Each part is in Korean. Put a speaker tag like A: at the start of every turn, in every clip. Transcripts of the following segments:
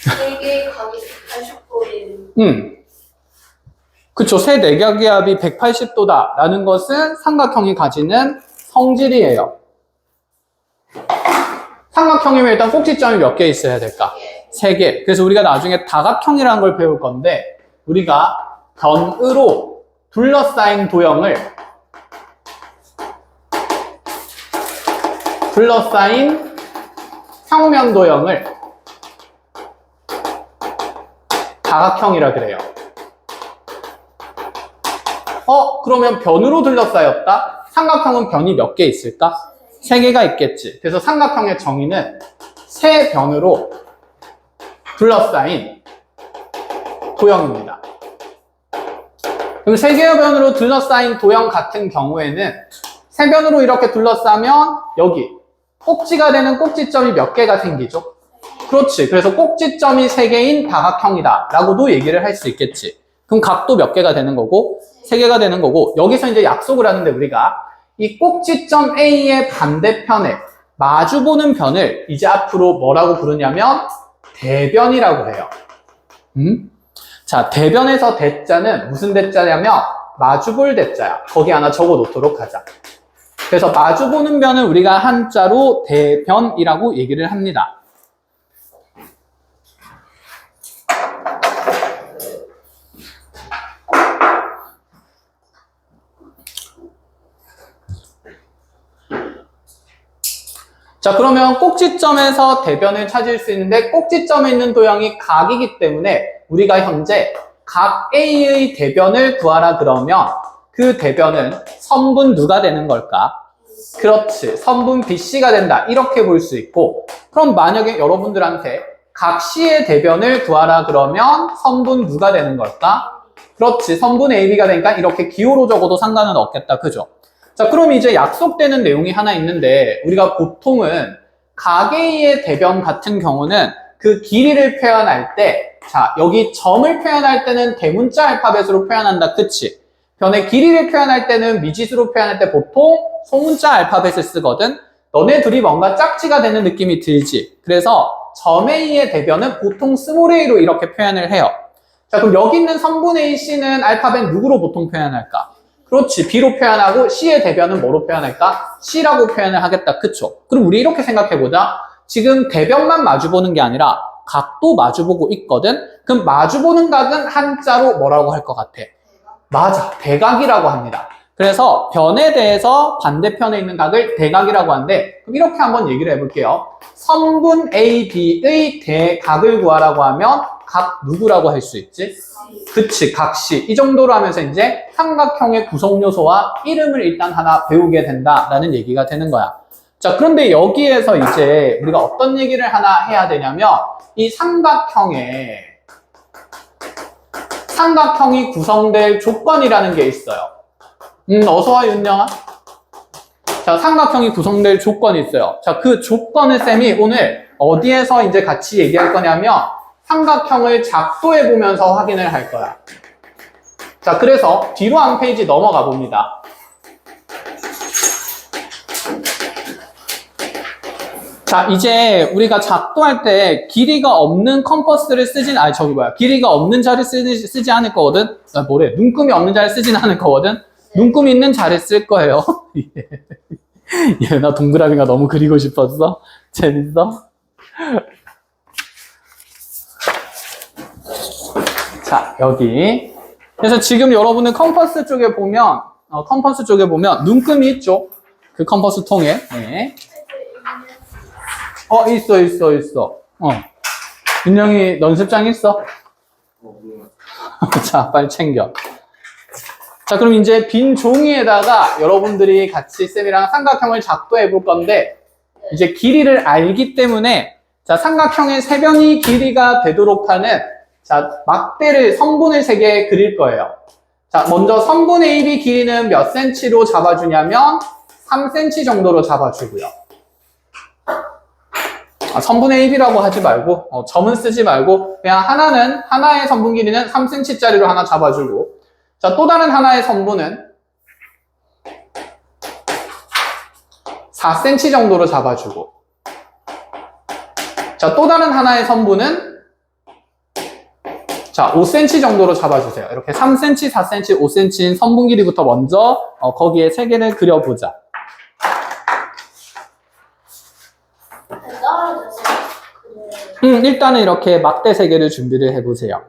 A: 4개의 각이 180도인.
B: 그쵸. 세 내각의 합이 180도다 라는 것은 삼각형이 가지는 성질이에요. 삼각형이면 일단 꼭지점이 몇 개 있어야 될까? 3개. 그래서 우리가 나중에 다각형이라는 걸 배울 건데, 우리가 변으로 둘러싸인 도형을 둘러싸인 평면 도형을 다각형이라 그래요. 그러면 변으로 둘러싸였다? 삼각형은 변이 몇 개 있을까? 3개가 있겠지. 그래서 삼각형의 정의는 세 변으로 둘러싸인 도형입니다. 그럼 3개의 변으로 둘러싸인 도형 같은 경우에는 세 변으로 이렇게 둘러싸면 여기 꼭지가 되는 꼭지점이 몇 개가 생기죠? 그렇지. 그래서 꼭지점이 3개인 다각형이다 라고도 얘기를 할 수 있겠지. 그럼 각도 몇 개가 되는 거고 3개가 되는 거고, 여기서 이제 약속을 하는데 우리가 이 꼭지점 A의 반대편에 마주보는 변을 이제 앞으로 뭐라고 부르냐면 대변이라고 해요. 자, 대변에서 대자는 무슨 대자냐면 마주볼 대자야. 거기 하나 적어 놓도록 하자. 그래서 마주보는 변을 우리가 한자로 대변이라고 얘기를 합니다. 자, 그러면 꼭지점에서 대변을 찾을 수 있는데 꼭지점에 있는 도형이 각이기 때문에 우리가 현재 각 A의 대변을 구하라 그러면 그 대변은 선분 누가 되는 걸까? 그렇지. 선분 BC가 된다. 이렇게 볼 수 있고, 그럼 만약에 여러분들한테 각 C의 대변을 구하라 그러면 선분 누가 되는 걸까? 그렇지. 선분 AB가 되니까 이렇게 기호로 적어도 상관은 없겠다. 그죠? 자, 그럼 이제 약속되는 내용이 하나 있는데, 우리가 보통은 각 A의 대변 같은 경우는 그 길이를 표현할 때, 자, 여기 점을 표현할 때는 대문자 알파벳으로 표현한다. 그치? 변의 길이를 표현할 때는 미지수로 표현할 때 보통 소문자 알파벳을 쓰거든. 너네 둘이 뭔가 짝지가 되는 느낌이 들지. 그래서 점 A의 대변은 보통 스몰 a로 이렇게 표현을 해요. 자, 그럼 여기 있는 성분 AC는 알파벳 누구로 보통 표현할까? 그렇지. B로 표현하고 C의 대변은 뭐로 표현할까? C라고 표현을 하겠다. 그쵸? 그럼 우리 이렇게 생각해보자. 지금 대변만 마주보는 게 아니라 각도 마주보고 있거든? 그럼 마주보는 각은 한자로 뭐라고 할 것 같아? 맞아. 대각이라고 합니다. 그래서 변에 대해서 반대편에 있는 각을 대각이라고 하는데, 그럼 이렇게 한번 얘기를 해볼게요. 선분 AB의 대각을 구하라고 하면 각 누구라고 할 수 있지? 그치, 각 C. 이 정도로 하면서 이제 삼각형의 구성 요소와 이름을 일단 하나 배우게 된다라는 얘기가 되는 거야. 자, 그런데 여기에서 이제 우리가 어떤 얘기를 하나 해야 되냐면, 이 삼각형이 구성될 조건이라는 게 있어요. 어서와, 윤영아. 자, 삼각형이 구성될 조건이 있어요. 자, 그 조건을 쌤이 오늘 어디에서 이제 같이 얘기할 거냐면, 삼각형을 작도해 보면서 확인을 할 거야. 자, 그래서 뒤로 한 페이지 넘어가 봅니다. 자, 이제 우리가 작도할 때 길이가 없는 컴퍼스를 길이가 없는 자를 쓰지 않을 거거든? 눈금이 없는 자를 쓰진 않을 거거든? 눈금이 있는 자를 쓸 거예요. 나 동그라미가 너무 그리고 싶었어? 재밌어? 자, 여기. 그래서 지금 여러분은 컴퍼스 쪽에 보면 눈금이 있죠? 그 컴퍼스 통에. 네. 있어. 윤영이 연습장 있어? 자, 빨리 챙겨. 자, 그럼 이제 빈 종이에다가 여러분들이 같이 쌤이랑 삼각형을 작도해 볼 건데, 이제 길이를 알기 때문에, 자, 삼각형의 세 변이 길이가 되도록 하는, 자, 막대를, 선분을 3개 그릴 거예요. 자, 먼저 선분 AB 길이는 몇 cm로 잡아주냐면, 3cm 정도로 잡아주고요. 선분 AB라고 하지 말고, 점은 쓰지 말고, 그냥 하나의 선분 길이는 3cm짜리로 하나 잡아주고, 자, 또 다른 하나의 선분은 4cm 정도로 잡아주고, 자, 또 다른 하나의 선분은 자, 5cm 정도로 잡아주세요. 이렇게 3cm, 4cm, 5cm인 선분 길이부터 먼저 거기에 3개를 그려보자.
A: 떨어져서
B: 일단은 이렇게 막대 3개를 준비를 해보세요.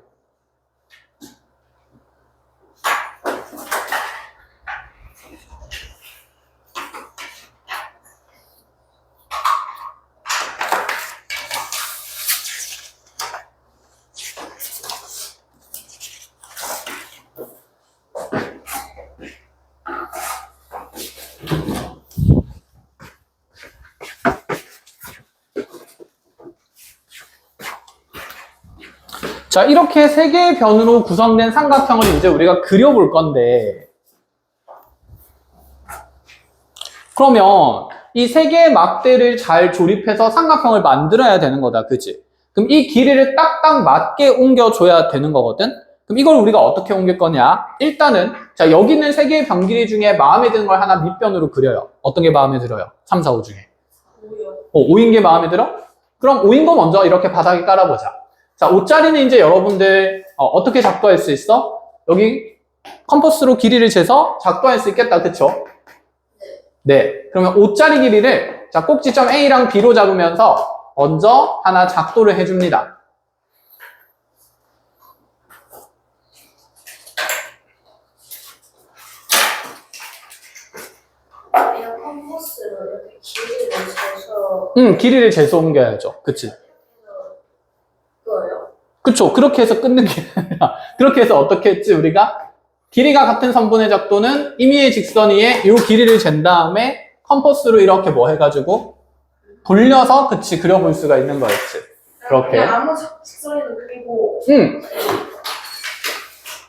B: 자, 이렇게 3개의 변으로 구성된 삼각형을 이제 우리가 그려볼 건데, 그러면 이 3개의 막대를 잘 조립해서 삼각형을 만들어야 되는 거다, 그치? 그럼 이 길이를 딱딱 맞게 옮겨줘야 되는 거거든? 그럼 이걸 우리가 어떻게 옮길 거냐? 일단은, 자, 여기 있는 3개의 변 길이 중에 마음에 드는 걸 하나 밑변으로 그려요. 어떤 게 마음에 들어요? 3, 4, 5 중에. 5인 게 마음에 들어? 그럼 5인 거 먼저 이렇게 바닥에 깔아보자. 자, 5짜리는 이제 여러분들 어떻게 작도할 수 있어? 여기 컴퍼스로 길이를 재서 작도할 수 있겠다, 그쵸? 네. 그러면 5짜리 길이를 자, 꼭지점 A랑 B로 잡으면서 먼저 하나 작도를 해줍니다.
A: 그냥 컴퍼스로 이렇게 길이를 재서
B: 길이를 재서 옮겨야죠. 그치?
A: 그거요?
B: 그쵸. 그렇게 해서 끊는 게 아니라, 그렇게 해서 어떻게 했지, 우리가? 길이가 같은 선분의 작도는 임의의 직선 위에 이 길이를 잰 다음에 컴퍼스로 이렇게 뭐 해가지고 돌려서, 그치, 그려볼 수가 있는 거였지. 그렇게.
A: 그냥 아무 직선에도 그리고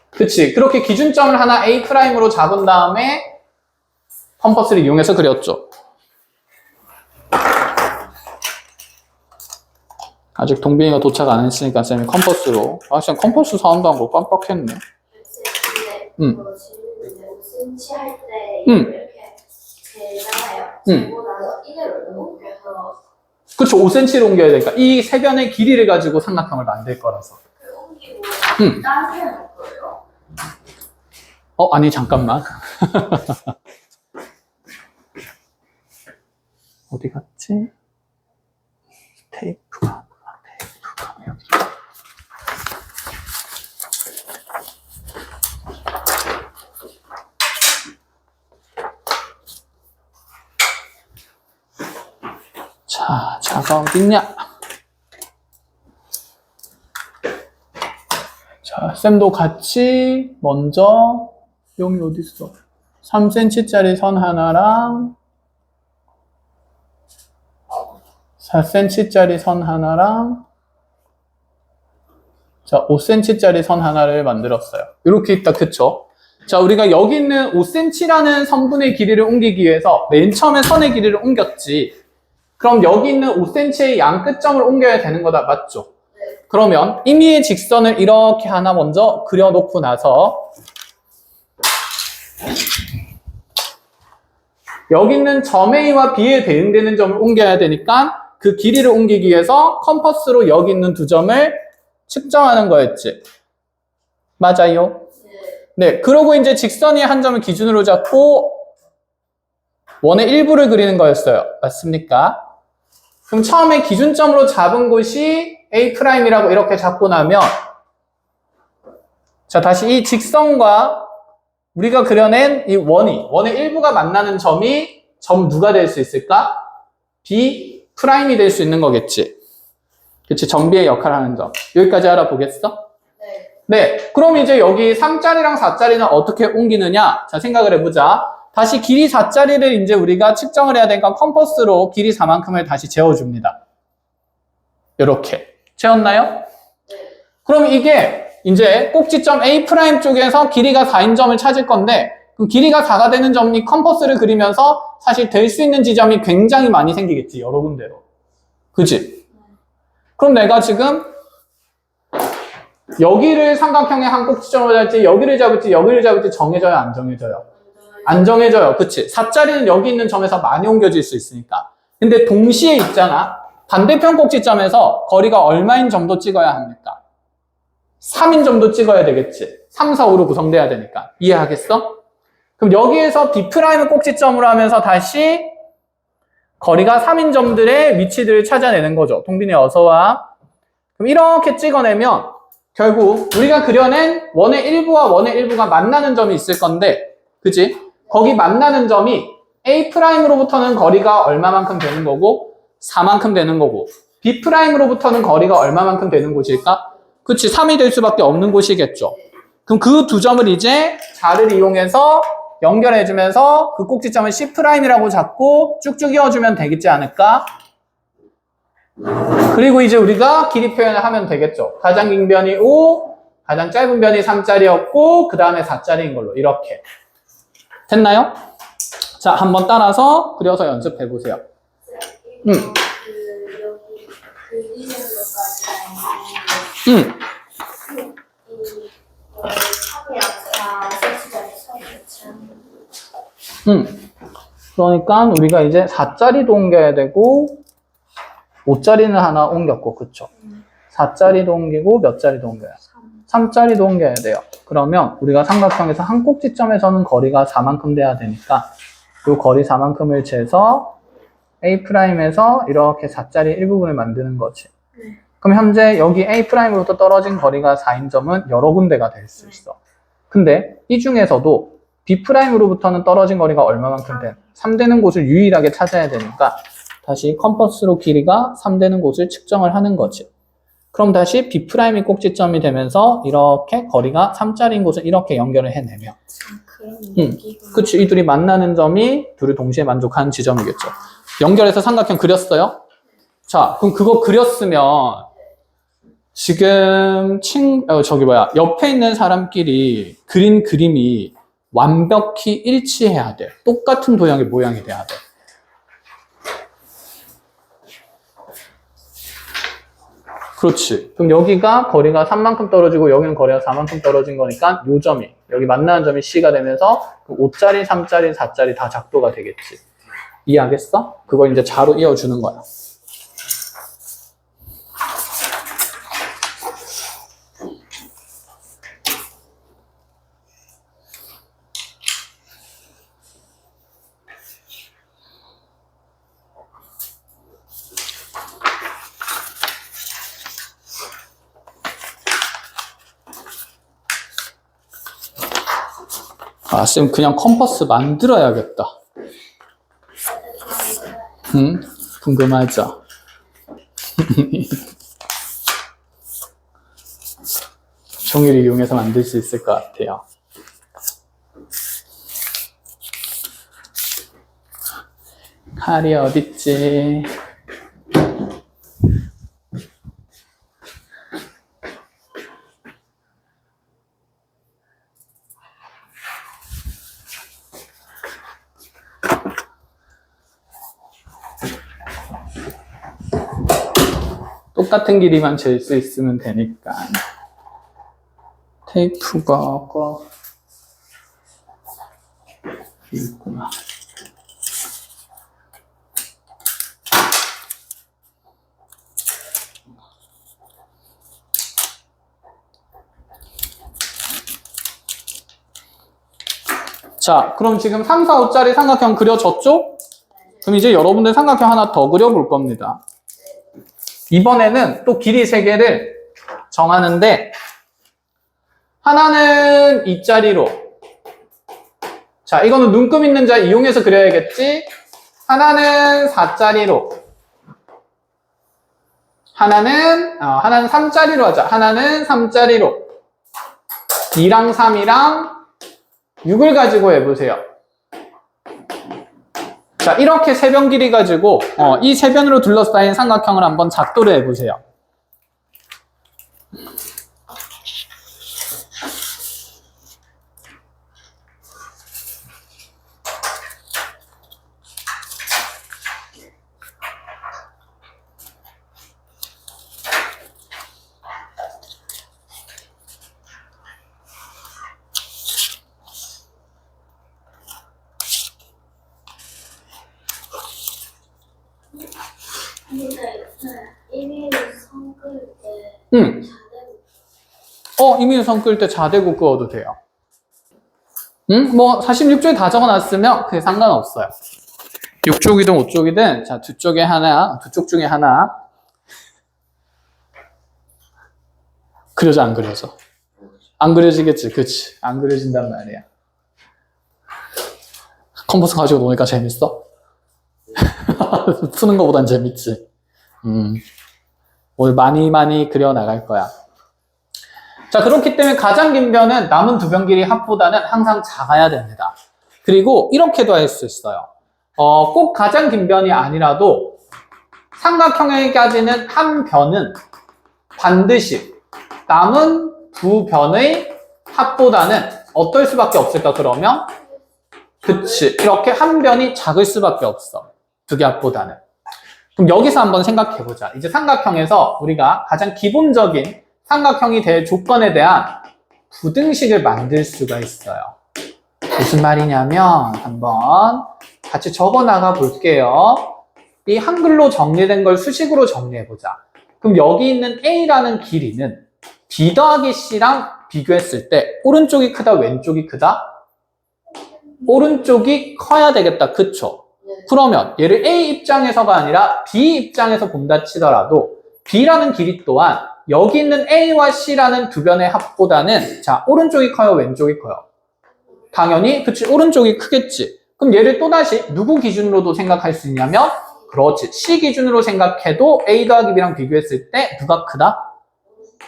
B: 그치. 그렇게 기준점을 하나 A'으로 잡은 다음에 컴퍼스를 이용해서 그렸죠. 아직 동빈이가 도착 안 했으니까 쌤이 컴퍼스로. 쌤 컴퍼스 사온다는 걸 깜빡했네.
A: 근데 그거 지금 이제 5cm 할 때 이렇게 재잖아요. 재고 나서 이대로 옮겨서
B: 그쵸. 5cm를 옮겨야 되니까 이 세 변의 길이를 가지고 삼각형을 만들 거라서.
A: 옮기고 다른 사람 할 거예요?
B: 아니 잠깐만. 어디 갔지? 테이프가 여기. 자, 자가 어딨냐? 자, 쌤도 같이 먼저 여기 어딨어? 3cm짜리 선 하나랑 4cm짜리 선 하나랑 자, 5cm짜리 선 하나를 만들었어요. 이렇게 있다, 그쵸? 자, 우리가 여기 있는 5cm라는 선분의 길이를 옮기기 위해서 맨 처음에 선의 길이를 옮겼지. 그럼 여기 있는 5cm의 양 끝점을 옮겨야 되는 거다, 맞죠?
A: 네.
B: 그러면 임의의 직선을 이렇게 하나 먼저 그려놓고 나서 여기 있는 점 A와 B에 대응되는 점을 옮겨야 되니까 그 길이를 옮기기 위해서 컴퍼스로 여기 있는 두 점을 측정하는 거였지. 맞아요? 네. 그러고 이제 직선의 한 점을 기준으로 잡고 원의 일부를 그리는 거였어요. 맞습니까? 그럼 처음에 기준점으로 잡은 곳이 A'이라고 이렇게 잡고 나면 자, 다시 이 직선과 우리가 그려낸 이 원의 일부가 만나는 점이 점 누가 될 수 있을까? B'이 될 수 있는 거겠지. 그치? 점 B의 역할을 하는 점. 여기까지 알아보겠어?
A: 네.
B: 네. 그럼 이제 여기 3짜리랑 4짜리는 어떻게 옮기느냐? 자, 생각을 해보자. 다시 길이 4짜리를 이제 우리가 측정을 해야 되니까 컴퍼스로 길이 4만큼을 다시 재워줍니다. 이렇게. 재웠나요?
A: 네.
B: 그럼 이게 이제 꼭지점 A' 쪽에서 길이가 4인 점을 찾을 건데 그럼 길이가 4가 되는 점이 컴퍼스를 그리면서 사실 될 수 있는 지점이 굉장히 많이 생기겠지. 여러 군데로. 그치? 그럼 내가 지금 여기를 삼각형의 한 꼭지점으로 잡을지 여기를 잡을지 정해져요? 안 정해져요? 안 정해져요. 그치? 4짜리는 여기 있는 점에서 많이 옮겨질 수 있으니까. 근데 동시에 있잖아. 반대편 꼭지점에서 거리가 얼마인 점도 찍어야 합니까? 3인점도 찍어야 되겠지. 3, 4, 5로 구성돼야 되니까. 이해하겠어? 그럼 여기에서 B'을 꼭지점으로 하면서 다시 거리가 3인점들의 위치들을 찾아내는 거죠. 동빈이 어서 와. 그럼 이렇게 찍어내면 결국 우리가 그려낸 원의 일부와 원의 일부가 만나는 점이 있을 건데, 그치? 거기 만나는 점이 A'로부터는 거리가 얼마만큼 되는 거고 4만큼 되는 거고, B'로부터는 거리가 얼마만큼 되는 곳일까? 그치, 3이 될 수밖에 없는 곳이겠죠. 그럼 그 두 점을 이제 자를 이용해서 연결해주면서 그 꼭지점을 C'이라고 잡고 쭉쭉 이어주면 되겠지 않을까? 그리고 이제 우리가 길이 표현을 하면 되겠죠. 가장 긴 변이 5, 가장 짧은 변이 3짜리였고 그 다음에 4짜리인 걸로 이렇게. 됐나요? 자, 한번 따라서 그려서 연습해보세요.
A: 그 여기 그리는 것까지
B: 응.
A: 이 3이랑 4cm짜리 선을
B: 그러니까 우리가 이제 4짜리도 옮겨야 되고 5짜리는 하나 옮겼고, 그쵸? 4짜리도 옮기고 몇 짜리도 옮겨요? 3짜리도 옮겨야 돼요. 그러면 우리가 삼각형에서 한 꼭지점에서는 거리가 4만큼 돼야 되니까 이 거리 4만큼을 재서 A'에서 이렇게 4짜리 일부분을 만드는 거지. 그럼 현재 여기 A'로부터 떨어진 거리가 4인 점은 여러 군데가 될 수 있어. 근데 이 중에서도 B'로부터는 떨어진 거리가 얼마만큼 돼? 3 되는 곳을 유일하게 찾아야 되니까 다시 컴퍼스로 길이가 3 되는 곳을 측정을 하는 거지. 그럼 다시 B'이 꼭지점이 되면서 이렇게 거리가 3짜리인 곳을 이렇게 연결을 해내면 그치, 이 둘이 만나는 점이 둘이 동시에 만족하는 지점이겠죠. 연결해서 삼각형 그렸어요? 자, 그럼 그거 그렸으면 지금 옆에 있는 사람끼리 그린 그림이 완벽히 일치해야 돼. 똑같은 도형의 모양이 돼야 돼. 그렇지. 그럼 여기가 거리가 3만큼 떨어지고 여기는 거리가 4만큼 떨어진 거니까 요 점이, 여기 만나는 점이 C가 되면서 5짜리, 3짜리, 4짜리 다 작도가 되겠지. 이해하겠어? 그거 이제 자로 이어주는 거야. 아, 쌤 그냥 컴퍼스 만들어야겠다. 응? 궁금하죠? 종이를 이용해서 만들 수 있을 것 같아요. 칼이 어딨지? 똑같은 길이만 잴 수 있으면 되니까. 테이프가 있구나. 자, 그럼 지금 3, 4, 5짜리 삼각형 그려졌죠? 그럼 이제 여러분들 삼각형 하나 더 그려볼 겁니다. 이번에는 또 길이 3개를 정하는데 하나는 2짜리로, 자 이거는 눈금 있는 자 이용해서 그려야겠지. 하나는 4짜리로, 하나는 3짜리로 하자. 하나는 3짜리로 2랑 3이랑 6을 가지고 해보세요. 자, 이렇게 3변 길이 가지고 이 3변으로 둘러싸인 삼각형을 한번 작도를 해보세요.
A: 근데 1일 선 그을 때
B: 응. 이민선 끌 때 자대고 끄어도 돼요. 뭐 46쪽에 다 적어놨으면 그게 상관없어요. 6쪽이든 5쪽이든 자, 두 쪽 중에 하나 그려져 안 그려져? 안 그려지겠지, 그치? 안 그려진단 말이야. 컴퍼스 가지고 노니까 재밌어? 푸는 거보단 재밌지. 오늘 많이 그려 나갈 거야. 자, 그렇기 때문에 가장 긴 변은 남은 두 변 길이 합보다는 항상 작아야 됩니다. 그리고 이렇게도 할 수 있어요. 꼭 가장 긴 변이 아니라도 삼각형에까지는 한 변은 반드시 남은 두 변의 합보다는 어떨 수밖에 없을까 그러면? 그치. 이렇게 한 변이 작을 수밖에 없어. 두 개 합보다는. 그럼 여기서 한번 생각해보자. 이제 삼각형에서 우리가 가장 기본적인 삼각형이 될 조건에 대한 부등식을 만들 수가 있어요. 무슨 말이냐면 한번 같이 적어 나가 볼게요. 이 한글로 정리된 걸 수식으로 정리해보자. 그럼 여기 있는 A라는 길이는 B 더하기 C랑 비교했을 때 오른쪽이 크다, 왼쪽이 크다? 오른쪽이 커야 되겠다. 그쵸? 그러면 얘를 A 입장에서가 아니라 B 입장에서 본다 치더라도 B라는 길이 또한 여기 있는 A와 C라는 두 변의 합보다는 자, 오른쪽이 커요, 왼쪽이 커요? 당연히 그치, 오른쪽이 크겠지. 그럼 얘를 또다시 누구 기준으로도 생각할 수 있냐면 그렇지, C 기준으로 생각해도 A 더하기 B랑 비교했을 때 누가 크다?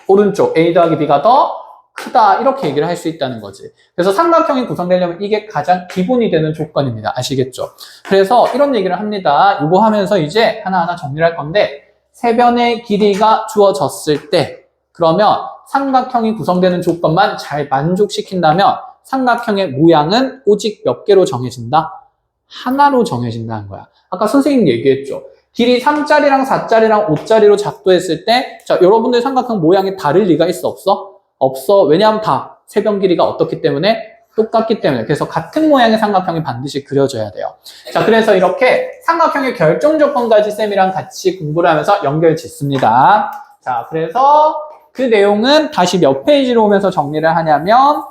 B: 오른쪽, A 더하기 B가 더 크다, 이렇게 얘기를 할 수 있다는 거지. 그래서 삼각형이 구성되려면 이게 가장 기본이 되는 조건입니다. 아시겠죠? 그래서 이런 얘기를 합니다. 이거 하면서 이제 하나하나 정리를 할 건데 세 변의 길이가 주어졌을 때 그러면 삼각형이 구성되는 조건만 잘 만족시킨다면 삼각형의 모양은 오직 몇 개로 정해진다? 하나로 정해진다는 거야. 아까 선생님 얘기했죠. 길이 3짜리랑 4짜리랑 5짜리로 작도했을 때 자, 여러분들 삼각형 모양이 다를 리가 있어? 없어? 없어. 왜냐하면 다 세 변 길이가 어떻기 때문에? 똑같기 때문에. 그래서 같은 모양의 삼각형이 반드시 그려져야 돼요. 자, 그래서 이렇게 삼각형의 결정 조건까지 쌤이랑 같이 공부를 하면서 연결 짓습니다. 자, 그래서 그 내용은 다시 몇 페이지로 오면서 정리를 하냐면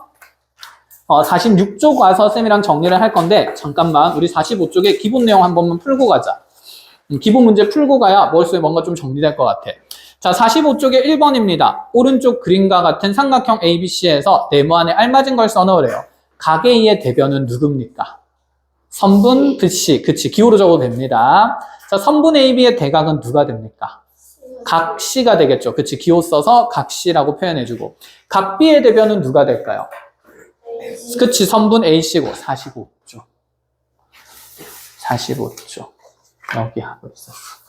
B: 46쪽 와서 쌤이랑 정리를 할 건데 잠깐만 우리 45쪽에 기본 내용 한 번만 풀고 가자. 기본 문제 풀고 가야 머릿속에 뭔가 좀 정리될 것 같아. 자, 45쪽에 1번입니다. 오른쪽 그림과 같은 삼각형 ABC에서 네모 안에 알맞은 걸 써넣으래요. 각 A의 대변은 누굽니까? 선분 BC. 그치, 기호로 적어도 됩니다. 자, 선분 AB의 대각은 누가 됩니까? 각 C가 되겠죠. 그치, 기호 써서 각 C라고 표현해주고. 각 B의 대변은 누가 될까요? 그치, 선분 AC고 45쪽. 45쪽. 여기 하고 있었어.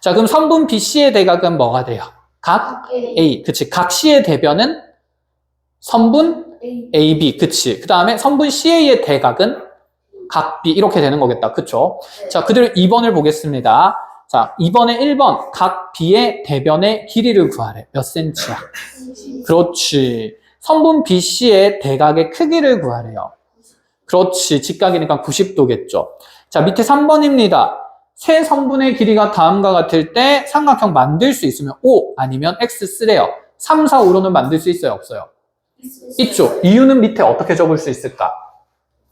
B: 자, 그럼 선분 BC의 대각은 뭐가 돼요? 각 A. 그치, 각 C의 대변은 선분 AB. 그치. 그 다음에 선분 CA의 대각은 각 B. 이렇게 되는 거겠다. 그쵸? 자, 그대로 2번을 보겠습니다. 자, 2번에 1번. 각 B의 대변의 길이를 구하래. 몇 센치야? 그렇지. 선분 BC의 대각의 크기를 구하래요. 그렇지. 직각이니까 90도겠죠. 자, 밑에 3번입니다. 세 선분의 길이가 다음과 같을 때 삼각형 만들 수 있으면 O 아니면 X 쓰래요. 3, 4, 5로는 만들 수 있어요? 없어요? 있죠. 이유는 밑에 어떻게 적을 수 있을까?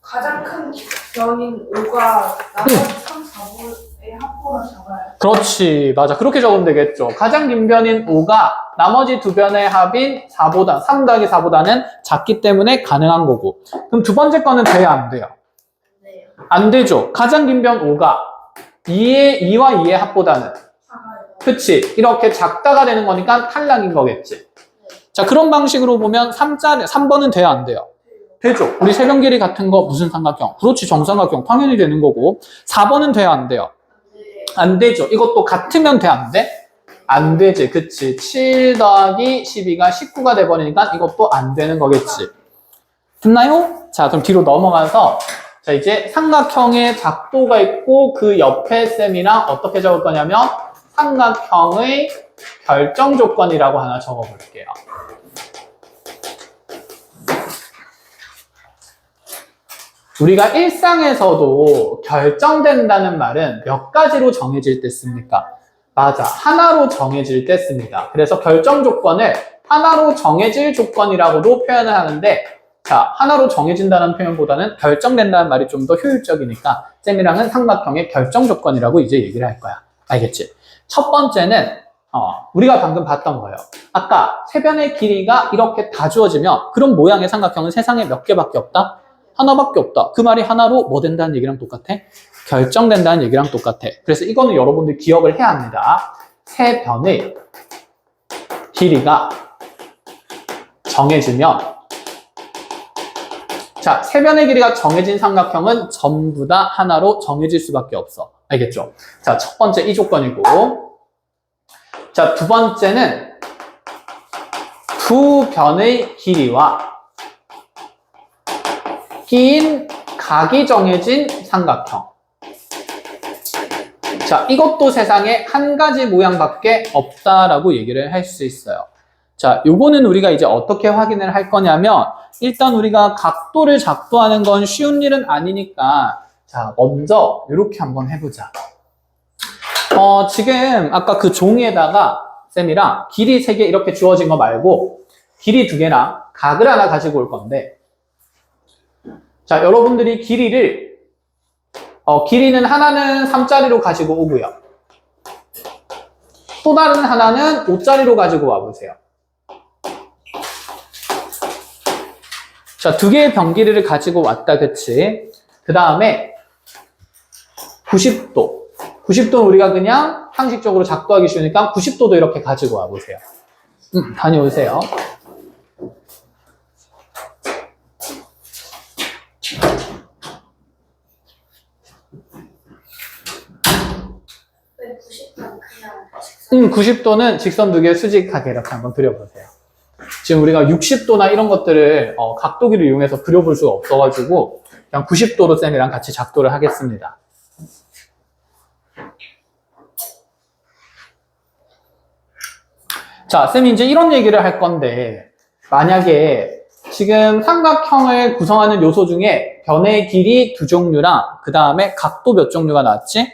C: 가장 큰 변인 5가 나머지 3, 4분의 합보라 적어요.
B: 그렇지. 맞아. 그렇게 적으면 되겠죠. 가장 긴 변인 5가 나머지 두 변의 합인 4보다, 3 더하기 4보다는 작기 때문에 가능한 거고. 그럼 두 번째 거는 돼야 안 돼요? 안 되죠. 가장 긴 변 5가 2와 2의 합보다는 그치, 이렇게 작다가 되는 거니까 탈락인 거겠지. 자, 그런 방식으로 보면 3번은 돼야 안 돼요? 되죠. 우리 세 변 길이 같은 거 무슨 삼각형? 그렇지, 정삼각형. 당연히 되는 거고. 4번은 돼야 안 돼요? 안 되죠. 이것도 같으면 돼, 안 돼? 안 되지. 그치. 7 더하기 12가 19가 돼버리니까 이것도 안 되는 거겠지. 됐나요? 자, 그럼 뒤로 넘어가서 자, 이제 삼각형의 작도가 있고 그 옆에 쌤이랑 어떻게 적을 거냐면 삼각형의 결정 조건이라고 하나 적어볼게요. 우리가 일상에서도 결정된다는 말은 몇 가지로 정해질 때 씁니까? 맞아. 하나로 정해질 때 씁니다. 그래서 결정 조건을 하나로 정해질 조건이라고도 표현을 하는데, 자, 하나로 정해진다는 표현보다는 결정된다는 말이 좀 더 효율적이니까 쌤이랑은 삼각형의 결정 조건이라고 이제 얘기를 할 거야. 알겠지? 첫 번째는 우리가 방금 봤던 거예요. 아까 세변의 길이가 이렇게 다 주어지면 그런 모양의 삼각형은 세상에 몇 개밖에 없다? 하나밖에 없다. 그 말이 하나로 뭐 된다는 얘기랑 똑같아? 결정된다는 얘기랑 똑같아. 그래서 이거는 여러분들 기억을 해야 합니다. 세변의 길이가 정해지면, 자, 세변의 길이가 정해진 삼각형은 전부 다 하나로 정해질 수밖에 없어. 알겠죠? 자, 첫 번째 이 조건이고, 자, 두 번째는 두 변의 길이와 끼인 각이 정해진 삼각형. 자, 이것도 세상에 한 가지 모양밖에 없다라고 얘기를 할 수 있어요. 자, 요거는 우리가 이제 어떻게 확인을 할 거냐면, 일단 우리가 각도를 작도하는 건 쉬운 일은 아니니까, 자, 먼저 이렇게 한번 해보자. 지금 아까 그 종이에다가 쌤이랑 길이 3개 이렇게 주어진 거 말고 길이 2개랑 각을 하나 가지고 올 건데, 자, 여러분들이 길이를 길이는 하나는 3짜리로 가지고 오고요. 또 다른 하나는 5짜리로 가지고 와보세요. 자, 2개의 변길이를 가지고 왔다, 그치? 그 다음에 90도. 90도는 우리가 그냥 상식적으로 작도하기 쉬우니까 90도도 이렇게 가지고 와보세요. 다녀오세요.
A: 왜 90도는 그냥
B: 90도는 직선 2개 수직하게 이렇게 한번 그려보세요. 지금 우리가 60도나 이런 것들을 각도기를 이용해서 그려볼 수가 없어가지고 그냥 90도로 쌤이랑 같이 작도를 하겠습니다. 자, 쌤이 이제 이런 얘기를 할 건데, 만약에 지금 삼각형을 구성하는 요소 중에 변의 길이 2종류랑 그 다음에 각도 몇 종류가 나왔지?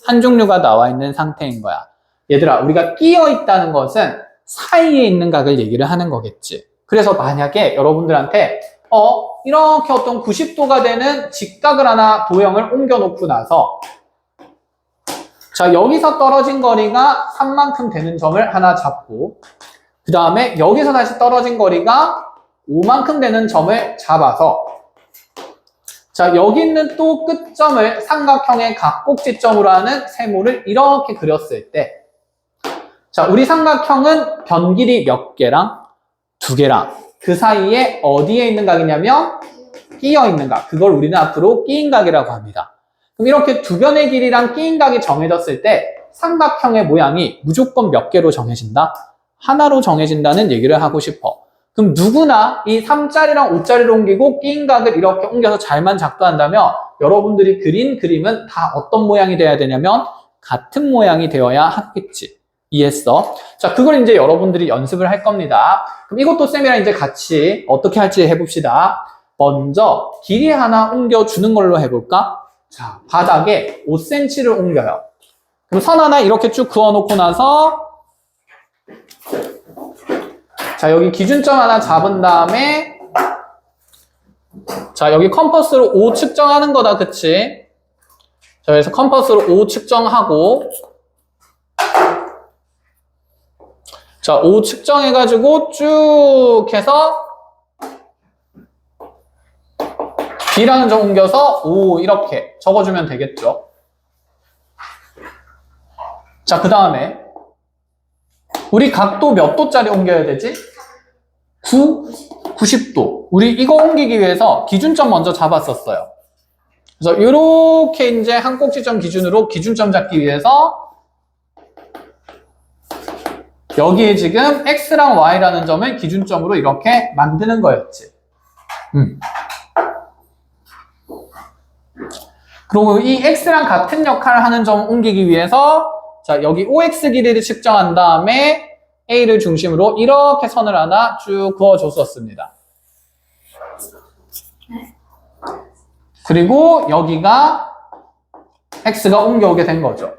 B: 한 종류가 나와 있는 상태인 거야. 얘들아, 우리가 끼어 있다는 것은 사이에 있는 각을 얘기를 하는 거겠지. 그래서 만약에 여러분들한테 이렇게 어떤 90도가 되는 직각을 하나 도형을 옮겨 놓고 나서, 자, 여기서 떨어진 거리가 3만큼 되는 점을 하나 잡고, 그 다음에 여기서 다시 떨어진 거리가 5만큼 되는 점을 잡아서, 자, 여기 있는 또 끝점을 삼각형의 각꼭지점으로 하는 세모를 이렇게 그렸을 때, 자, 우리 삼각형은 변길이 몇 개랑 2개랑 그 사이에 어디에 있는 각이냐면 끼어 있는 각. 그걸 우리는 앞으로 끼인 각이라고 합니다. 그럼 이렇게 두 변의 길이랑 끼인 각이 정해졌을 때 삼각형의 모양이 무조건 몇 개로 정해진다? 하나로 정해진다는 얘기를 하고 싶어. 그럼 누구나 이 3짜리랑 5짜리로 옮기고 끼인 각을 이렇게 옮겨서 잘만 작도한다면 여러분들이 그린 그림은 다 어떤 모양이 돼야 되냐면 같은 모양이 되어야 하겠지. 이해했어? 자, 그걸 이제 여러분들이 연습을 할 겁니다. 그럼 이것도 쌤이랑 이제 같이 어떻게 할지 해봅시다. 먼저 길이 하나 옮겨주는 걸로 해볼까? 자, 바닥에 5cm를 옮겨요. 그럼 선 하나 이렇게 쭉 그어놓고 나서, 자, 여기 기준점 하나 잡은 다음에, 자, 여기 컴퍼스로 5 측정하는 거다, 그치? 자, 그래서 컴퍼스로 5 측정하고, 자, 5 측정해가지고 쭉 해서 B라는 점 옮겨서 5 이렇게 적어주면 되겠죠. 자, 그 다음에 우리 각도 몇 도짜리 옮겨야 되지? 90도. 우리 이거 옮기기 위해서 기준점 먼저 잡았었어요. 그래서 이렇게 이제 한 꼭지점 기준으로 기준점 잡기 위해서 여기에 지금 X랑 Y라는 점을 기준점으로 이렇게 만드는 거였지. 그리고 이 X랑 같은 역할을 하는 점 옮기기 위해서, 자, 여기 OX 길이를 측정한 다음에 A를 중심으로 이렇게 선을 하나 쭉 그어줬었습니다. 그리고 여기가 X가 옮겨오게 된 거죠.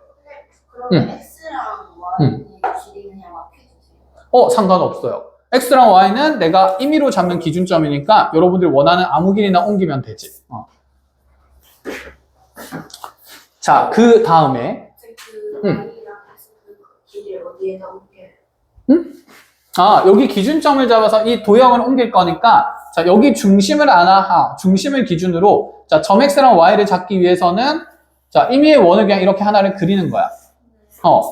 A: 그러면 X랑 길이 그냥 막혀주세요.
B: 상관없어요. x랑 y는 내가 임의로 잡는 기준점이니까 여러분들 원하는 아무 길이나 옮기면 되지. 자, 그 다음에
A: 그 Y랑 그 길이를 어디에다 옮겨요?
B: 여기 기준점을 잡아서 이 도형을 옮길 거니까 자, 여기 중심을 기준으로 자, 점 x랑 y를 잡기 위해서는 자, 임의의 원을 그냥 이렇게 하나를 그리는 거야.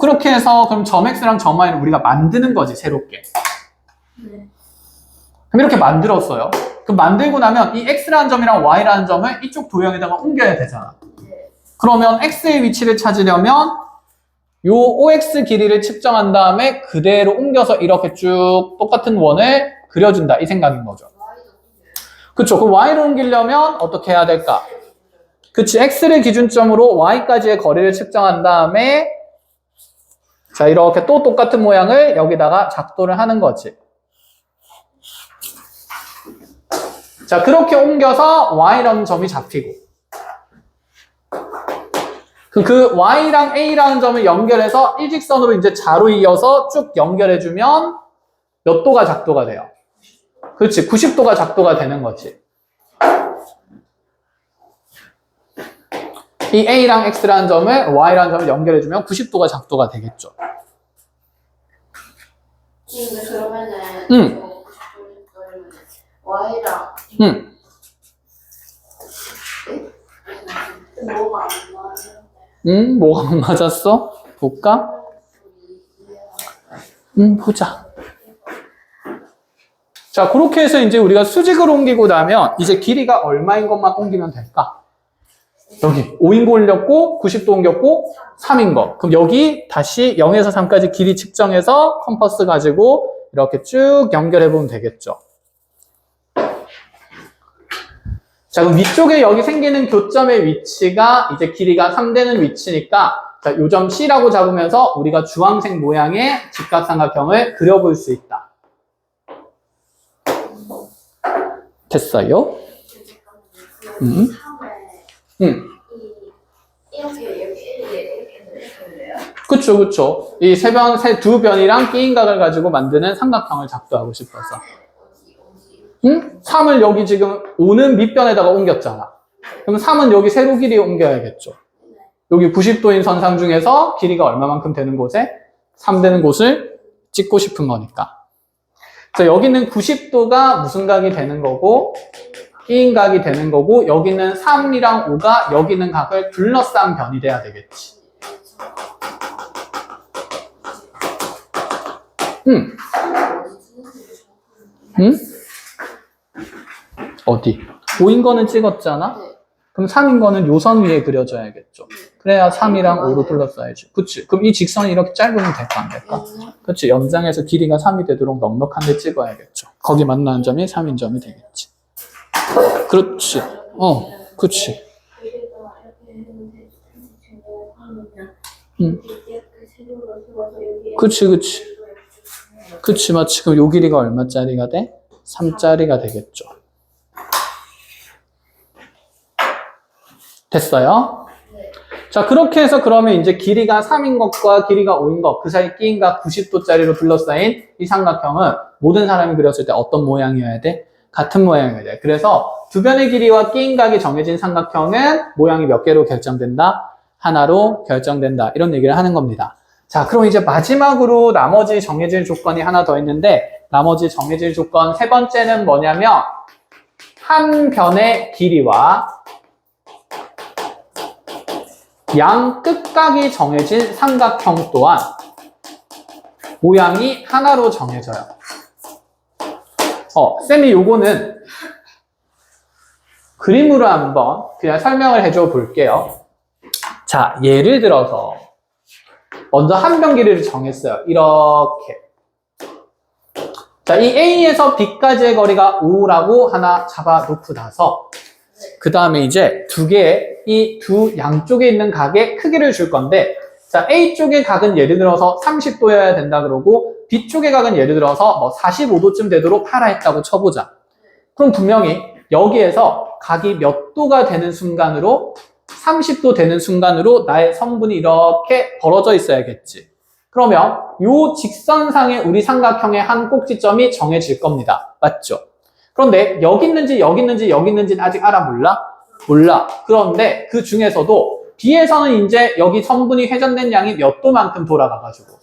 B: 그렇게 해서 그럼 점 x랑 점 y는 우리가 만드는 거지, 새롭게.
A: 네.
B: 그럼 이렇게 만들었어요. 그럼 만들고 나면 이 x라는 점이랑 y라는 점을 이쪽 도형에다가 옮겨야 되잖아.
A: 네.
B: 그러면 x의 위치를 찾으려면 요 OX 길이를 측정한 다음에 그대로 옮겨서 이렇게 쭉 똑같은 원을 그려준다, 이 생각인 거죠.
A: Y도 옮겨요.
B: 그쵸? 그 y를 옮기려면 어떻게 해야 될까? 그치, x를 기준점으로 y까지의 거리를 측정한 다음에 자, 이렇게 또 똑같은 모양을 여기다가 작도를 하는 거지. 자, 그렇게 옮겨서 y라는 점이 잡히고 그 y랑 a라는 점을 연결해서 일직선으로 이제 자로 이어서 쭉 연결해주면 몇 도가 작도가 돼요? 그렇지, 90도가 작도가 되는 거지. 이 a랑 x라는 점을 y라는 점을 연결해주면 90도가 작도가 되겠죠.
A: 근데 그러면은
B: 응.
A: Y랑
B: 응.
A: 뭐가 안 맞아요?
B: 뭐가 안 맞았어? 볼까? 보자. 자, 그렇게 해서 이제 우리가 수직을 옮기고 나면 이제 길이가 얼마인 것만 옮기면 될까? 여기 5인 거 올렸고 90도 옮겼고 3인 거. 그럼 여기 다시 0에서 3까지 길이 측정해서 컴퍼스 가지고 이렇게 쭉 연결해 보면 되겠죠. 자, 그럼 위쪽에 여기 생기는 교점의 위치가 이제 길이가 3되는 위치니까 자, 요 점 C라고 잡으면서 우리가 주황색 모양의 직각삼각형을 그려볼 수 있다. 됐어요?
A: 이렇게 그려요?
B: 그쵸. 이 두 변이랑 끼인각을 가지고 만드는 삼각형을 작도하고 싶어서.
A: 어디
B: 3을 여기 지금 5는 밑변에다가 옮겼잖아. 그럼 3은 여기 세로 길이에 옮겨야겠죠. 여기 90도인 선상 중에서 길이가 얼마만큼 되는 곳에 3 되는 곳을 찍고 싶은 거니까. 그래서 여기는 90도가 무슨 각이 되는 거고 끼인 각이 되는 거고 여기는 3이랑 5가 여기 있는 각을 둘러싼 변이 돼야 되겠지. 어디? 5인 거는 찍었잖아?
A: 네.
B: 그럼 3인 거는 요 선 위에 그려줘야겠죠. 그래야 3이랑 5로 둘러싸야지. 그치? 그럼 이 직선이 이렇게 짧으면 될까 안 될까? 그치? 연장해서 길이가 3이 되도록 넉넉한 데 찍어야겠죠. 거기 만나는 점이 3인 점이 되겠지. 그렇지. 그치. 그치, 맞지. 그럼 요 길이가 얼마짜리가 돼? 3짜리가 되겠죠. 됐어요?
A: 네.
B: 자, 그렇게 해서 그러면 이제 길이가 3인 것과 길이가 5인 것, 그 사이 끼인 각 90도짜리로 둘러싸인 이 삼각형은 모든 사람이 그렸을 때 어떤 모양이어야 돼? 같은 모양이어야 돼. 그래서 두 변의 길이와 끼인 각이 정해진 삼각형은 모양이 몇 개로 결정된다? 하나로 결정된다. 이런 얘기를 하는 겁니다. 자, 그럼 이제 마지막으로 나머지 정해질 조건이 하나 더 있는데 나머지 정해질 조건 세 번째는 뭐냐면 한 변의 길이와 양 끝각이 정해진 삼각형 또한 모양이 하나로 정해져요. 쌤이 요거는 그림으로 한번 그냥 설명을 해줘 볼게요. 자, 예를 들어서 먼저 한 변 길이를 정했어요. 이렇게. 자, 이 A에서 B까지의 거리가 5라고 하나 잡아놓고 나서 그 다음에 이제 이 두 양쪽에 있는 각의 크기를 줄 건데 자, A 쪽의 각은 예를 들어서 30도여야 된다 그러고 B 쪽의 각은 예를 들어서 뭐 45도쯤 되도록 하라 했다고 쳐보자. 그럼 분명히 여기에서 각이 몇 도가 되는 순간으로 30도 되는 순간으로 나의 선분이 이렇게 벌어져 있어야겠지. 그러면 요 직선상에 우리 삼각형의 한 꼭지점이 정해질 겁니다. 맞죠? 그런데 여기 있는지 여기 있는지 여기 있는지는 아직 알아 몰라? 몰라. 그런데 그 중에서도 B에서는 이제 여기 선분이 회전된 양이 몇 도만큼 돌아가가지고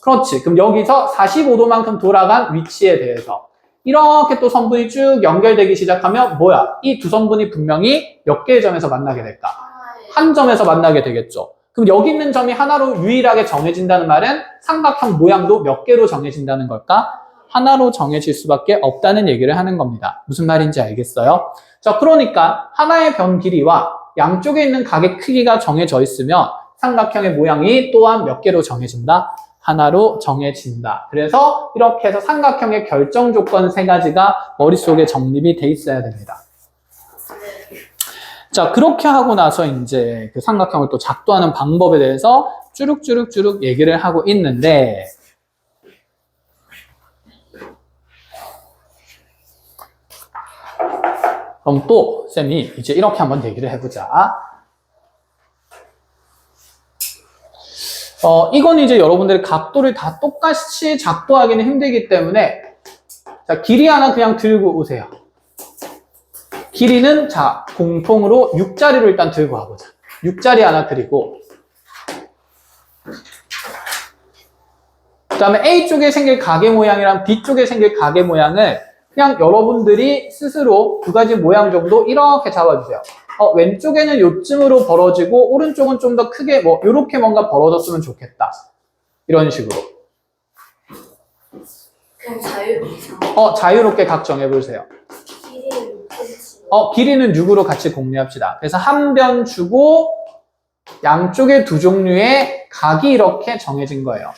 B: 그렇지. 그럼 여기서 45도만큼 돌아간 위치에 대해서 이렇게 또 선분이 쭉 연결되기 시작하면 뭐야? 이 두 선분이 분명히 몇 개의 점에서 만나게 될까? 한 점에서 만나게 되겠죠. 그럼 여기 있는 점이 하나로 유일하게 정해진다는 말은 삼각형 모양도 몇 개로 정해진다는 걸까? 하나로 정해질 수밖에 없다는 얘기를 하는 겁니다. 무슨 말인지 알겠어요? 자, 그러니까 하나의 변 길이와 양쪽에 있는 각의 크기가 정해져 있으면 삼각형의 모양이 또한 몇 개로 정해진다? 하나로 정해진다. 그래서 이렇게 해서 삼각형의 결정 조건 세 가지가 머릿속에 정립이 돼 있어야 됩니다. 자, 그렇게 하고 나서 이제 그 삼각형을 또 작도하는 방법에 대해서 쭈룩쭈룩쭈룩 얘기를 하고 있는데, 그럼 또 쌤이 이제 이렇게 한번 얘기를 해보자. 이건 이제 여러분들이 각도를 다 똑같이 작도하기는 힘들기 때문에 자, 길이 하나 그냥 들고 오세요. 길이는 자, 공통으로 6자리로 일단 들고 와보자. 6자리 하나 그리고 그 다음에 A쪽에 생길 가게 모양이랑 B쪽에 생길 가게 모양을 그냥 여러분들이 스스로 두 가지 모양 정도 이렇게 잡아주세요. 왼쪽에는 요쯤으로 벌어지고 오른쪽은 좀 더 크게 뭐 이렇게 뭔가 벌어졌으면 좋겠다. 이런 식으로.
A: 그냥 자유롭게
B: 자유롭게 각 정해보세요.
A: 길이는 6cm.
B: 길이는 6으로 같이 공유합시다. 그래서 한 변 주고 양쪽에 두 종류의 각이 이렇게 정해진 거예요.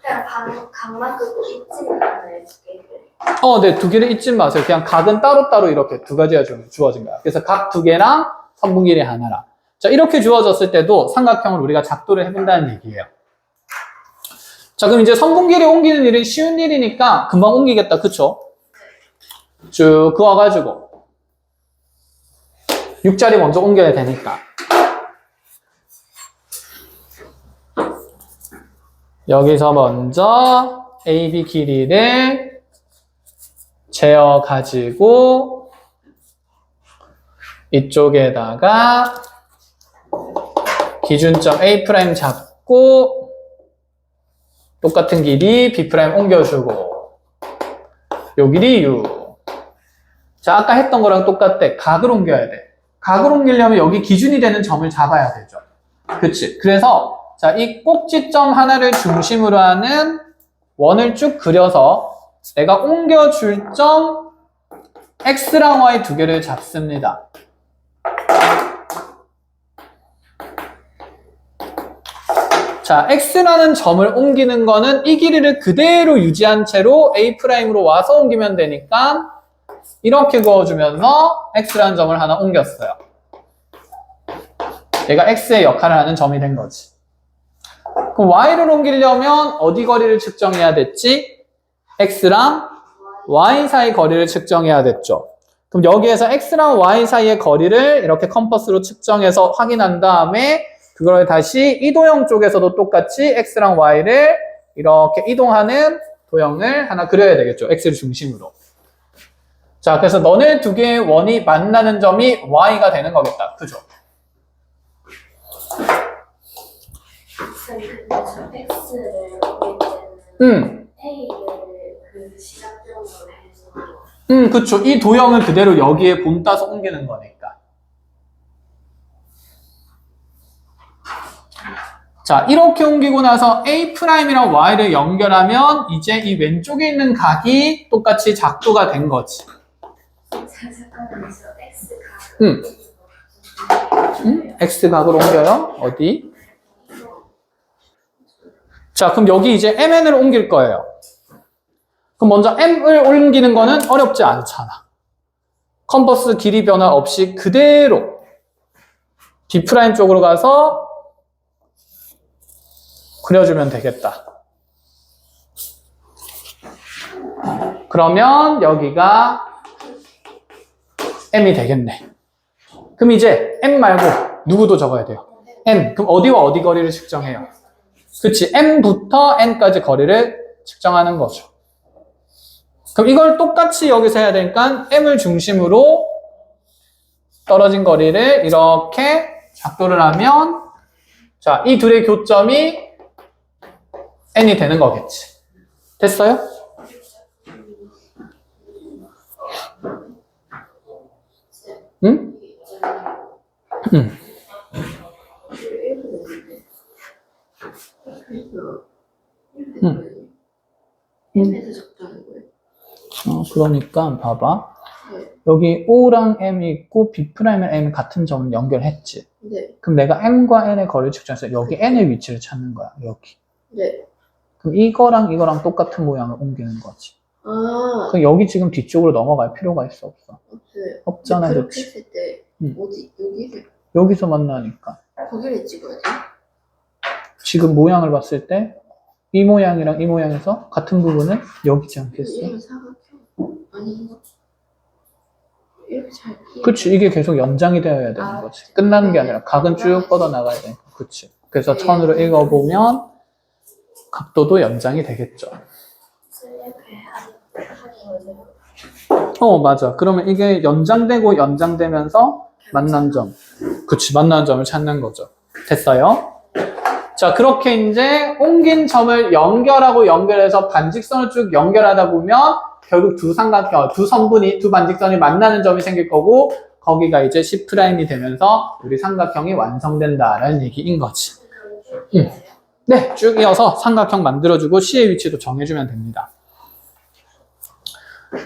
A: 그냥 각만 끄고 있지는 않아요, 두 개를.
B: 네, 두 개를 잊지 마세요. 그냥 각은 따로따로 이렇게 두 가지가 주어진 거야. 그래서 각 두 개랑 선분 길이 하나랑. 자, 이렇게 주어졌을 때도 삼각형을 우리가 작도를 해본다는 얘기예요. 자, 그럼 이제 선분 길이 옮기는 일은 쉬운 일이니까 금방 옮기겠다. 그쵸? 쭉 그어가지고 6자리 먼저 옮겨야 되니까. 여기서 먼저 AB 길이를 재어가지고 이쪽에다가 기준점 A' 잡고 똑같은 길이 B' 옮겨주고 요 길이 U. 자, 아까 했던 거랑 똑같대. 각을 옮겨야 돼. 각을 옮기려면 여기 기준이 되는 점을 잡아야 되죠. 그치? 그래서 자, 이 꼭지점 하나를 중심으로 하는 원을 쭉 그려서 내가 옮겨줄 점 X랑 Y 두 개를 잡습니다. 자, X라는 점을 옮기는 거는 이 길이를 그대로 유지한 채로 A'로 와서 옮기면 되니까 이렇게 그어주면서 X라는 점을 하나 옮겼어요. 얘가 X의 역할을 하는 점이 된 거지. 그럼 Y를 옮기려면 어디 거리를 측정해야 됐지? X랑 Y 사이 거리를 측정해야 됐죠. 그럼 여기에서 X랑 Y 사이의 거리를 이렇게 컴퍼스로 측정해서 확인한 다음에 그걸 다시 이도형 쪽에서도 똑같이 X랑 Y를 이렇게 이동하는 도형을 하나 그려야 되겠죠. X를 중심으로. 자, 그래서 너네 두 개의 원이 만나는 점이 Y가 되는 거겠다. 그죠?
A: 근데 저 X를 옮길 때는 A를 그 시작점으로 해서
B: 그쵸. 이 도형을 그대로 여기에 본 따서 옮기는 거니까. 자, 이렇게 옮기고 나서 A'이랑 Y를 연결하면 이제 이 왼쪽에 있는 각이 똑같이 작도가 된 거지.
A: 잠깐만요. X각.
B: X각을 옮겨요. 어디? 자, 그럼 여기 이제 MN을 옮길 거예요. 그럼 먼저 M을 옮기는 거는 어렵지 않잖아. 컴퍼스 길이 변화 없이 그대로 B' 쪽으로 가서 그려주면 되겠다. 그러면 여기가 m이 되겠네. 그럼 이제 m 말고 누구도 적어야 돼요. n. 그럼 어디와 어디 거리를 측정해요? 그치, m부터 n까지 거리를 측정하는 거죠. 그럼 이걸 똑같이 여기서 해야 되니까 m을 중심으로 떨어진 거리를 이렇게 작도를 하면 자, 이 둘의 교점이 n이 되는 거겠지. 됐어요? 응? 응. 응.
A: M에서 적당한 거예요?
B: 그러니까 봐봐. 여기 O랑 M이 있고 B'랑 M 같은 점을 연결했지.
A: 네.
B: 그럼 내가 M과 N의 거리를 측정해서 여기 N의 위치를 찾는 거야. 여기.
A: 네.
B: 그럼 이거랑 이거랑 똑같은 모양을 옮기는 거지.
A: 아,
B: 그럼 여기 지금 뒤쪽으로 넘어갈 필요가 있어, 없어?
A: 없어요.
B: 없잖아,
A: 그렇게
B: 그렇지?
A: 했을 때 어디 여기를
B: 여기서 만나니까.
A: 거기를 찍어야 돼?
B: 지금 모양을 봤을 때 이 모양이랑 이 모양에서 같은 부분은 여기지 않겠어?
A: 이러면 사각형 아닌가? 이렇게 잘
B: 그치, 이게 계속 연장이 되어야 되는
A: 아,
B: 거지. 끝나는 게 아니라 각은 쭉 뻗어나가야 되니까. 그치. 그래서 천으로 읽어보면 각도도 연장이 되겠죠.
A: 이렇게 하는 거죠.
B: 맞아. 그러면 이게 연장되고 연장되면서 만난 점. 그치, 만난 점을 찾는 거죠. 됐어요? 자, 그렇게 이제 옮긴 점을 연결하고 연결해서 반직선을 쭉 연결하다 보면 결국 두 삼각형, 두 선분이, 두 반직선이 만나는 점이 생길 거고 거기가 이제 C'이 되면서 우리 삼각형이 완성된다라는 얘기인 거지. 네, 쭉 이어서 삼각형 만들어주고 C의 위치도 정해주면 됩니다.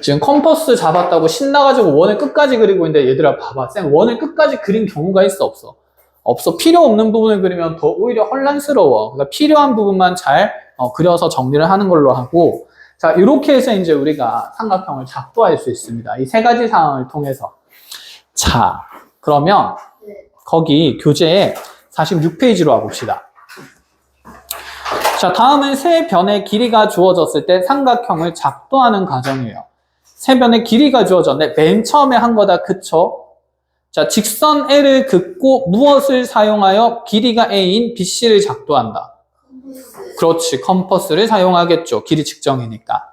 B: 지금 컴퍼스 잡았다고 신나가지고 원을 끝까지 그리고 있는데 얘들아 봐봐. 쌤 원을 끝까지 그린 경우가 있어 없어? 없어. 필요 없는 부분을 그리면 더 오히려 혼란스러워. 그러니까 필요한 부분만 잘 그려서 정리를 하는 걸로 하고 자, 이렇게 해서 이제 우리가 삼각형을 작도할 수 있습니다. 이 세 가지 상황을 통해서. 자, 그러면 거기 교재에 46페이지로 와봅시다. 자, 다음은 세 변의 길이가 주어졌을 때 삼각형을 작도하는 과정이에요. 세 변의 길이가 주어졌는데 맨 처음에 한 거다, 그쵸? 자, 직선 L을 긋고 무엇을 사용하여 길이가 A인 BC를 작도한다. 그렇지, 컴퍼스를 사용하겠죠. 길이 측정이니까.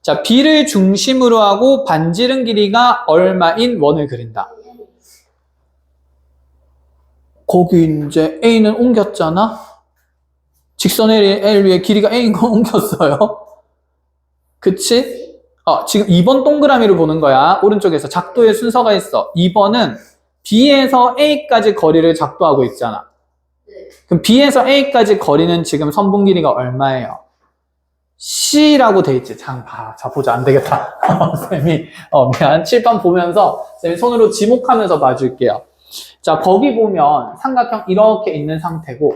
B: 자, B를 중심으로 하고 반지름 길이가 얼마인 원을 그린다. 거기 이제 A는 옮겼잖아? 직선 L 위에 길이가 A인 거 옮겼어요. 그치? 지금 2번 동그라미를 보는 거야. 오른쪽에서 작도의 순서가 있어. 2번은 B에서 A까지 거리를 작도하고 있잖아. 그럼 B에서 A까지 거리는 지금 선분 길이가 얼마예요? C라고 돼 있지. 자, 보자. 안 되겠다. 쌤이, 미안. 칠판 보면서 쌤이 손으로 지목하면서 봐줄게요. 자, 거기 보면 삼각형 이렇게 있는 상태고,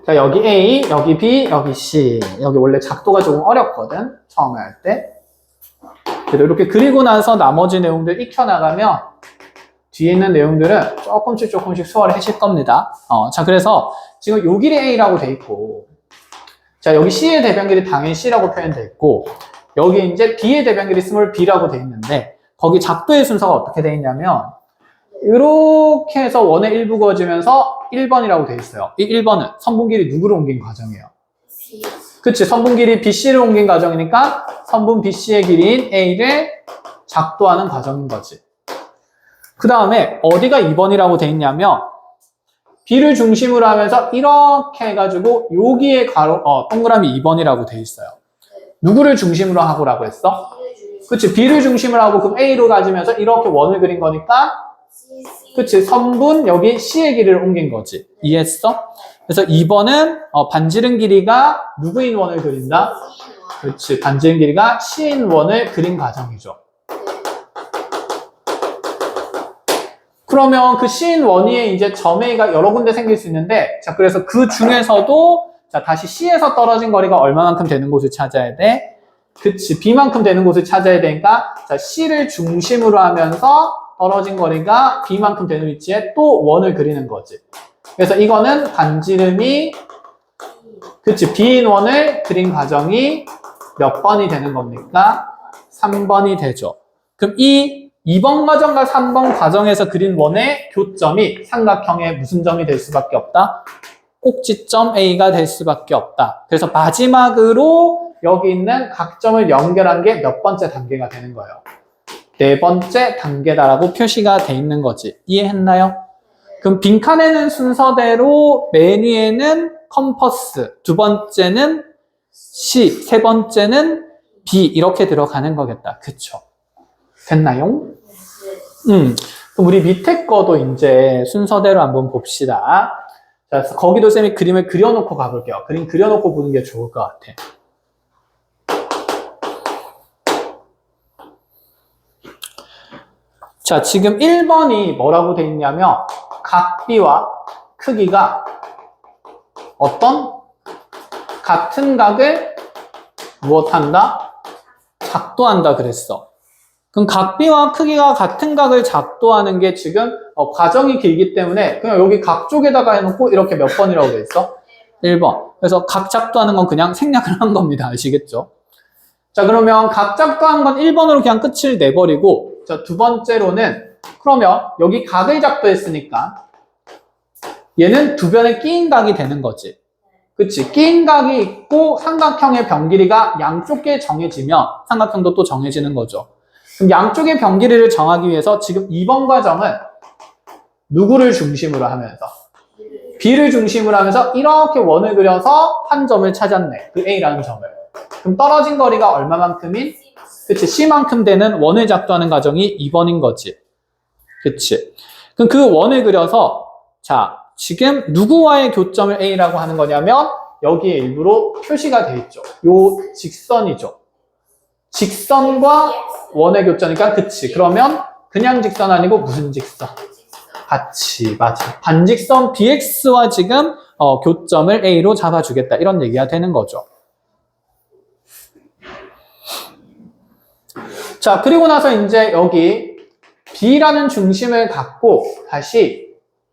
B: 자, 여기 A, 여기 B, 여기 C. 여기 원래 작도가 조금 어렵거든. 처음에 할 때. 그래도 이렇게 그리고 나서 나머지 내용들 익혀나가면 뒤에 있는 내용들은 조금씩 수월해질 겁니다. 자, 그래서 지금 요 길이 A라고 돼 있고, 자, 여기 C의 대변 길이 당연히 C라고 표현돼 있고, 여기 이제 B의 대변 길이 스몰 b라고 돼 있는데, 거기 작도의 순서가 어떻게 돼 있냐면, 이렇게 해서 원의 일부 그어지면서 1번이라고 돼 있어요. 이 1번은 선분 길이 누구를 옮긴 과정이에요? 그치, 선분 길이 BC를 옮긴 과정이니까 선분 BC의 길이인 A를 작도하는 과정인 거지. 그 다음에 어디가 2번이라고 돼 있냐면 B를 중심으로 하면서 이렇게 해가지고 여기에 동그라미 2번이라고 돼 있어요. 누구를 중심으로 하고라고 했어? 그치, B를 중심으로 하고 그럼 A로 가지면서 이렇게 원을 그린 거니까 그치, 선분 여기 C의 길이를 옮긴 거지. 이해했어? 그래서 2번은 반지름 길이가 누구인 원을 그린다? 그렇지, 반지름 길이가 C인 원을 그린 과정이죠. 그러면 그 C인 원 위에 이제 점 A가 여러 군데 생길 수 있는데, 자, 그래서 그 중에서도 자, 다시 C에서 떨어진 거리가 얼마만큼 되는 곳을 찾아야 돼? 그치, B만큼 되는 곳을 찾아야 되니까, 자, C를 중심으로 하면서 떨어진 거리가 B만큼 되는 위치에 또 원을 그리는 거지. 그래서 이거는 반지름이, 그치, B인 원을 그린 과정이 몇 번이 되는 겁니까? 3번이 되죠. 그럼 이 2번 과정과 3번 과정에서 그린 원의 교점이 삼각형의 무슨 점이 될 수밖에 없다? 꼭지점 A가 될 수밖에 없다. 그래서 마지막으로 여기 있는 각점을 연결한 게 몇 번째 단계가 되는 거예요? 4번째 단계다라고 표시가 돼 있는 거지. 이해했나요? 그럼 빈칸에는 순서대로 맨 위에는 컴퍼스, 두 번째는 C, 세 번째는 B 이렇게 들어가는 거겠다. 그쵸? 됐나요? 그럼 우리 밑에 거도 이제 순서대로 한번 봅시다. 자, 거기도 쌤이 그림을 그려놓고 가볼게요. 그림 그려놓고 보는 게 좋을 것 같아. 자, 지금 1번이 뭐라고 돼 있냐면 각 B와 크기가 어떤 같은 각을 무엇한다? 작도한다 그랬어. 그럼 각 B와 크기가 같은 각을 작도하는 게 지금 과정이 길기 때문에 그냥 여기 각 쪽에다가 해놓고 이렇게 몇 번이라고 돼 있어? 1번. 그래서 각 작도하는 건 그냥 생략을 한 겁니다. 아시겠죠? 자, 그러면 각 작도한 건 1번으로 그냥 끝을 내버리고 자, 두 번째로는 그러면 여기 각을 작도했으니까 얘는 두 변에 끼인 각이 되는 거지. 그치? 끼인 각이 있고 삼각형의 변 길이가 양쪽에 정해지면 삼각형도 또 정해지는 거죠. 그럼 양쪽의 변 길이를 정하기 위해서 지금 2번 과정은 누구를 중심으로 하면서? B를 중심으로 하면서 이렇게 원을 그려서 한 점을 찾았네. 그 A라는 점을. 그럼 떨어진 거리가 얼마만큼인? 그치? C만큼 되는 원을 작도하는 과정이 2번인 거지. 그치? 그럼 그 원을 그려서 자, 지금 누구와의 교점을 A라고 하는 거냐면 여기에 일부러 표시가 돼 있죠. 요 직선이죠. 직선과 원의 교점이니까 그치? 그러면 그냥 직선 아니고 무슨 직선? 같이, 맞아. 반직선 BX와 지금 교점을 A로 잡아주겠다. 이런 얘기가 되는 거죠. 자, 그리고 나서 이제 여기 B라는 중심을 갖고 다시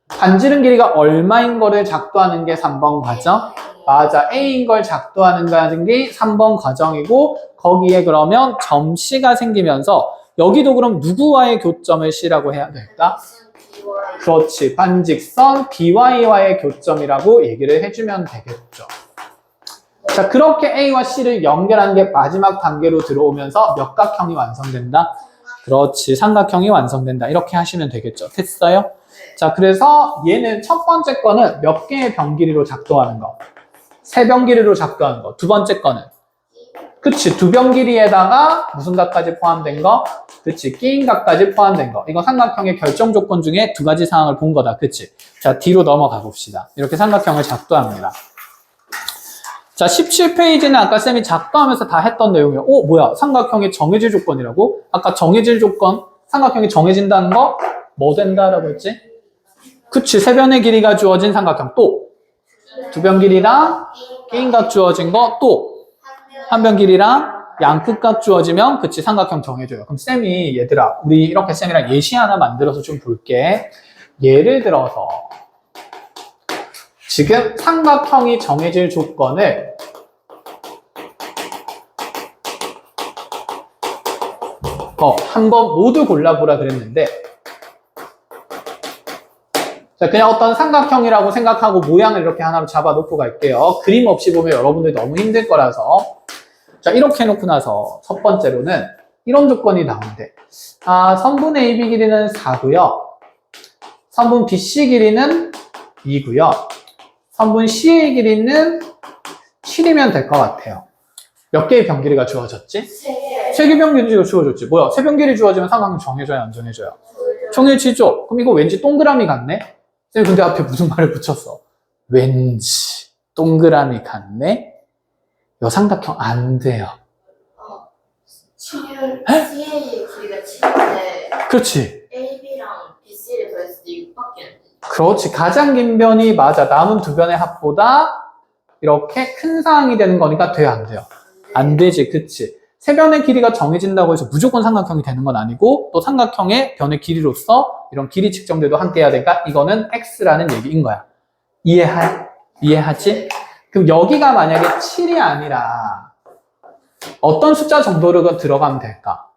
B: 반지름 길이가 얼마인 거를 작도하는 게 3번 과정? 맞아. A인 걸 작도하는 게 3번 과정이고 거기에 그러면 점 C가 생기면서 여기도 그럼 누구와의 교점을 C라고 해야 될까? 그렇지. 반직선 BY와의 교점이라고 얘기를 해주면 되겠죠. 자, 그렇게 A와 C를 연결한 게 마지막 단계로 들어오면서 몇 각형이 완성된다? 그렇지. 삼각형이 완성된다. 이렇게 하시면 되겠죠. 됐어요? 자, 그래서 얘는 첫 번째 거는 몇 개의 변 길이로 작동하는 거? 3변 길이로 작동하는 거. 두 번째 거는? 그치. 2변 길이에다가 무슨 각까지 포함된 거? 그치. 끼인 각까지 포함된 거. 이거 삼각형의 결정 조건 중에 2가지 상황을 본 거다. 그치. 자, 뒤로 넘어가 봅시다. 이렇게 삼각형을 작동합니다. 자, 17페이지는 아까 쌤이 작동하면서 다 했던 내용이에요. 뭐야? 삼각형의 정해질 조건이라고? 아까 정해질 조건, 삼각형이 정해진다는 거? 뭐 된다라고 했지? 그치. 3변의 길이가 주어진 삼각형. 또 2변 길이랑 끼인각 주어진 거. 또 1변 길이랑 양끝각 주어지면 그치. 삼각형 정해줘요. 그럼 쌤이 얘들아 우리 이렇게 쌤이랑 예시 하나 만들어서 좀 볼게. 예를 들어서 지금 삼각형이 정해질 조건을 한번 모두 골라보라 그랬는데 자, 그냥 어떤 삼각형이라고 생각하고 모양을 이렇게 하나로 잡아놓고 갈게요. 그림 없이 보면 여러분들 너무 힘들 거라서 자, 이렇게 해놓고 나서 첫 번째로는 이런 조건이 나오는데 선분 AB 길이는 4고요. 선분 BC 길이는 2고요. 선분 CA 길이는 7이면 될 것 같아요. 몇 개의 변 길이가 주어졌지? 3개 변 길이가 주어졌지. 뭐야? 3변 길이 주어지면 삼각형 정해져요? 안 정해져요? 정해지죠? 그럼 이거 왠지 동그라미 같네? 쌤 근데 앞에 무슨 말을 붙였어? 왠지 동그라미 같네? 요 삼각형 안 돼요.
A: CA의 길이가 7인데
B: 그렇지.
A: AB랑 BC를 더했을 때 6밖에 안 돼.
B: 그렇지. 가장 긴 변이 맞아. 남은 2변의 합보다 이렇게 큰 사항이 되는 거니까 돼요, 안 돼요? 안 되지, 그치? 3변의 길이가 정해진다고 해서 무조건 삼각형이 되는 건 아니고 또 삼각형의 변의 길이로서 이런 길이 측정들도 함께 해야 되니까 이거는 X라는 얘기인 거야. 이해하지? 그럼 여기가 만약에 7이 아니라 어떤 숫자 정도로 들어가면 될까?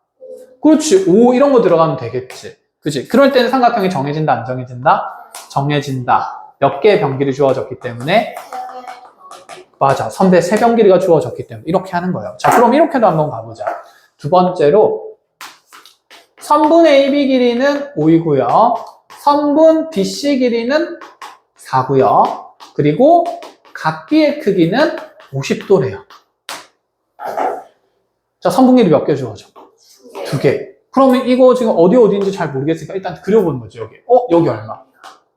B: 그렇지. 5 이런 거 들어가면 되겠지. 그치? 그럴 때는 삼각형이 정해진다, 안 정해진다? 정해진다. 몇 개의 변길이 주어졌기 때문에 맞아. 선배 3변 길이가 주어졌기 때문에 이렇게 하는 거예요. 자, 그럼 이렇게도 한번 가보자. 두 번째로 선분 AB 길이는 5이고요. 선분 BC 길이는 4고요. 그리고 각 B의 크기는 50도래요. 자, 선분 길이 몇 개 주어져? 2개. 그러면 이거 지금 어디인지 잘 모르겠으니까 일단 그려보는 거죠, 여기. 여기 얼마?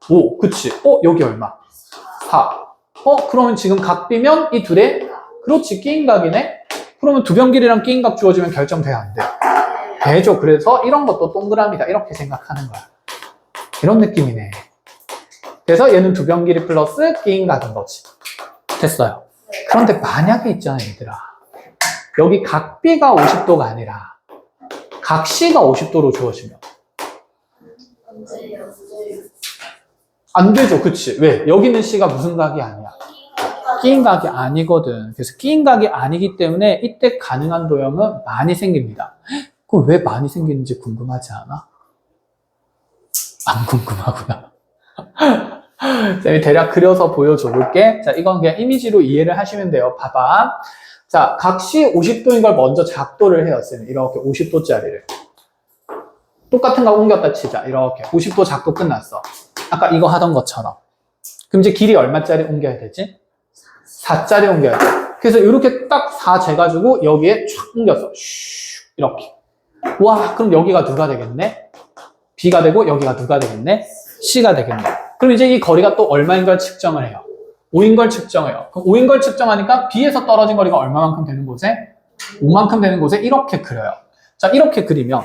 B: 5. 그치? 여기 얼마? 4. 그러면 지금 각 B면 이 둘의 그렇지, 끼인각이네? 그러면 두 변 길이랑 끼인각 주어지면 결정돼야 안 돼? 되죠. 그래서 이런 것도 동그라미다. 이렇게 생각하는 거야. 이런 느낌이네. 그래서 얘는 두 변 길이 플러스 끼인각인 거지. 됐어요. 그런데 만약에 있잖아, 얘들아. 여기 각 B가 50도가 아니라 각 C가 50도로 주어지면 안 되죠. 그치? 왜? 여기는 C가 무슨 각이 아니야? 끼인각이 아니거든. 그래서 끼인각이 아니기 때문에 이때 가능한 도형은 많이 생깁니다. 그럼 왜 많이 생기는지 궁금하지 않아? 안 궁금하구나. 쌤이 대략 그려서 보여줘 볼게. 자, 이건 그냥 이미지로 이해를 하시면 돼요. 봐봐. 자, 각 C 50도인 걸 먼저 작도를 해요. 쌤이 이렇게 50도짜리를. 똑같은 거 옮겼다 치자. 이렇게 50도 작도 끝났어. 아까 이거 하던 것처럼. 그럼 이제 길이 얼마짜리 옮겨야 되지? 4짜리 옮겨야 돼. 그래서 이렇게 딱 4 재가지고 여기에 촥 옮겼어. 슈, 이렇게. 와, 그럼 여기가 누가 되겠네? B가 되고 여기가 누가 되겠네? C가 되겠네. 그럼 이제 이 거리가 또 얼마인 걸 측정을 해요. 5인 걸 측정해요. 그럼 5인 걸 측정하니까 B에서 떨어진 거리가 얼마만큼 되는 곳에? 5만큼 되는 곳에 이렇게 그려요. 자, 이렇게 그리면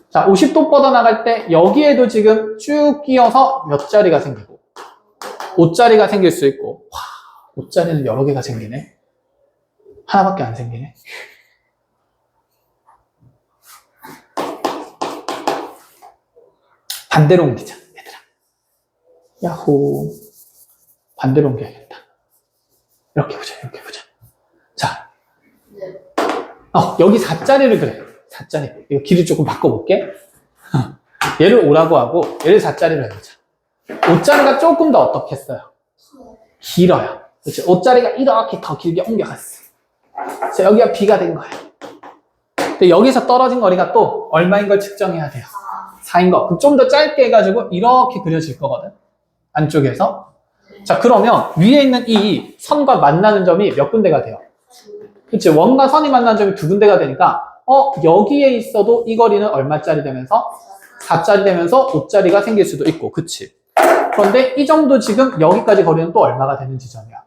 B: 자, 50도 뻗어나갈 때 여기에도 지금 쭉 끼어서 몇 자리가 생기고 5자리가 생길 수 있고, 와, 5자리는 여러 개가 생기네. 하나밖에 안 생기네. 반대로 옮기자, 얘들아. 야호. 반대로 옮겨야겠다. 이렇게 보자, 이렇게 보자. 자, 여기 4자리를 그래. 4자리. 이거 길이 조금 바꿔볼게. 얘를 5라고 하고, 얘를 4자리로 해보자. 5자리가 조금 더 어떻겠어요? 길어요. 그렇지? 5자리가 이렇게 더 길게 옮겨갔어. 자, 여기가 B가 된 거야. 근데 여기서 떨어진 거리가 또 얼마인 걸 측정해야 돼요? 4인 거. 그럼 좀 더 짧게 해가지고 이렇게 그려질 거거든. 안쪽에서. 자, 그러면 위에 있는 이 선과 만나는 점이 몇 군데가 돼요? 그치? 원과 선이 만나는 점이 2군데가 되니까 여기에 있어도 이 거리는 얼마짜리 되면서? 4짜리 되면서 5짜리가 생길 수도 있고, 그치? 그런데 이 정도 지금 여기까지 거리는 또 얼마가 되는 지점이야?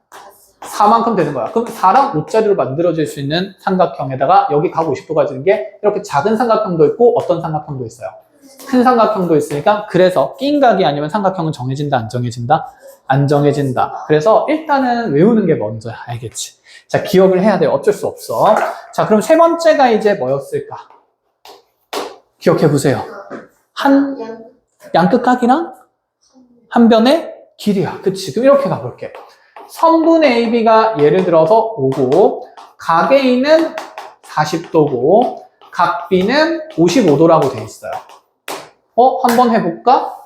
B: 4만큼 되는 거야. 그럼 4랑 5짜리로 만들어질 수 있는 삼각형에다가 여기 각 50도가 지는 게 이렇게 작은 삼각형도 있고 어떤 삼각형도 있어요? 큰 삼각형도 있으니까 그래서 끼인각이 아니면 삼각형은 정해진다, 안 정해진다? 안 정해진다. 그래서 일단은 외우는 게 먼저야. 알겠지? 자, 기억을 해야 돼요. 어쩔 수 없어. 자, 그럼 세 번째가 이제 뭐였을까? 기억해 보세요. 양끝각이랑 한 변의 길이야. 그치? 그럼 이렇게 가볼게. 선분 AB가 예를 들어서 5고, 각 A는 40도고, 각 B는 55도라고 돼 있어요. 한번 해볼까?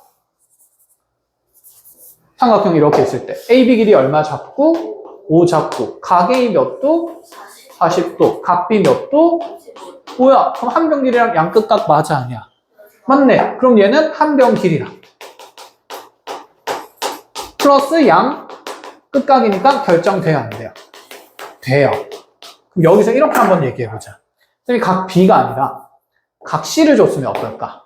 B: 삼각형 이렇게 있을 때. AB 길이 얼마 잡고, 5 잡고, 각 A 몇 도? 40도. 각 B 몇 도? 뭐야? 그럼 한 변 길이랑 양끝각 맞아, 아니야? 맞네. 그럼 얘는 한 변 길이랑. 플러스 양 끝각이니까 결정돼요, 안 돼요? 돼요. 그럼 여기서 이렇게 한번 얘기해보자. 선생님이 각 B가 아니라 각 C를 줬으면 어떨까?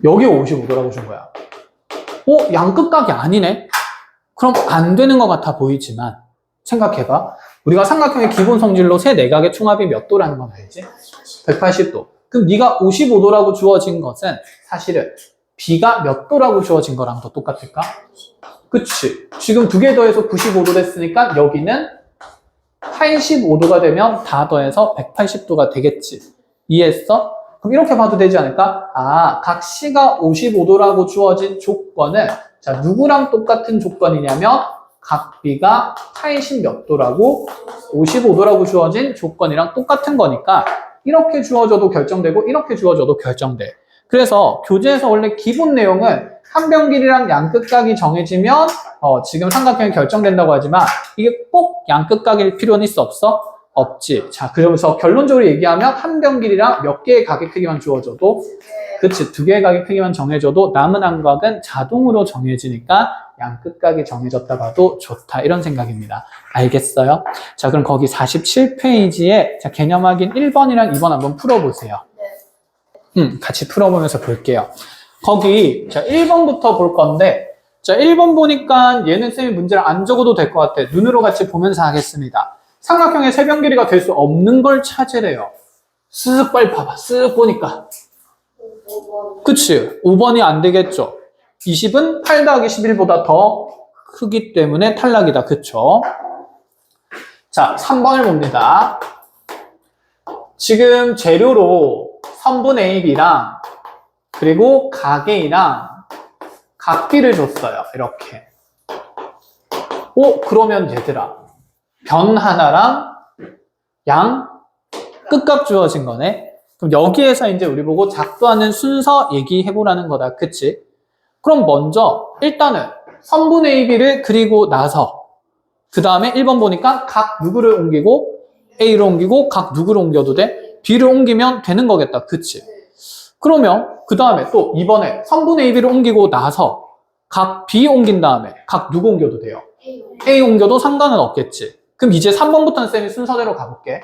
B: 여기 55도라고 준 거야. 양끝각이 아니네? 그럼 안 되는 것 같아 보이지만 생각해봐. 우리가 삼각형의 기본 성질로 세 내각의 총합이 몇 도라는 건 알지? 180도. 그럼 네가 55도라고 주어진 것은 사실은 B가 몇 도라고 주어진 거랑 더 똑같을까? 그치? 지금 두 개 더해서 95도 됐으니까 여기는 85도가 되면 다 더해서 180도가 되겠지. 이해했어? 그럼 이렇게 봐도 되지 않을까? 각 C가 55도라고 주어진 조건은 자, 누구랑 똑같은 조건이냐면 각 B가 80 몇 도라고 55도라고 주어진 조건이랑 똑같은 거니까 이렇게 주어져도 결정되고 이렇게 주어져도 결정돼. 그래서 교재에서 원래 기본 내용은 한 변 길이랑 양끝각이 정해지면 지금 삼각형이 결정된다고 하지만 이게 꼭 양끝각일 필요는 있어 없어? 없지. 자, 그러면서 결론적으로 얘기하면 한 변 길이랑 몇 개의 각의 크기만 주어져도 그치, 두 개의 각의 크기만 정해져도 남은 한각은 자동으로 정해지니까 양끝각이 정해졌다 봐도 좋다. 이런 생각입니다. 알겠어요? 자, 그럼 거기 47페이지에 자, 개념 확인 1번이랑 2번 한번 풀어보세요. 같이 풀어보면서 볼게요. 거기 자 1번부터 볼 건데 자 1번 보니까 얘는 쌤이 문제를 안 적어도 될 것 같아. 눈으로 같이 보면서 하겠습니다. 삼각형의 세변 길이가 될 수 없는 걸 찾으래요. 쓱 빨리 봐봐. 쓱 보니까. 그치? 5번이 안 되겠죠? 20은 8 더하기 11보다 더 크기 때문에 탈락이다. 그쵸? 자, 3번을 봅니다. 지금 재료로 선분 AB랑 그리고 각 A랑 각 B를 줬어요. 이렇게. 그러면 얘들아. 변 하나랑 양 끝각 주어진 거네. 그럼 여기에서 이제 우리 보고 작도하는 순서 얘기해보라는 거다. 그치? 그럼 먼저 일단은 선분 AB를 그리고 나서 그 다음에 1번 보니까 각 누구를 옮기고 A를 옮기고 각 누구를 옮겨도 돼? B를 옮기면 되는 거겠다. 그치? 그러면 그 다음에 또 이번에 선분 AB를 옮기고 나서 각 B 옮긴 다음에 각 누구 옮겨도 돼요? A 옮겨도 상관은 없겠지. 그럼 이제 3번부터는 쌤이 순서대로 가볼게.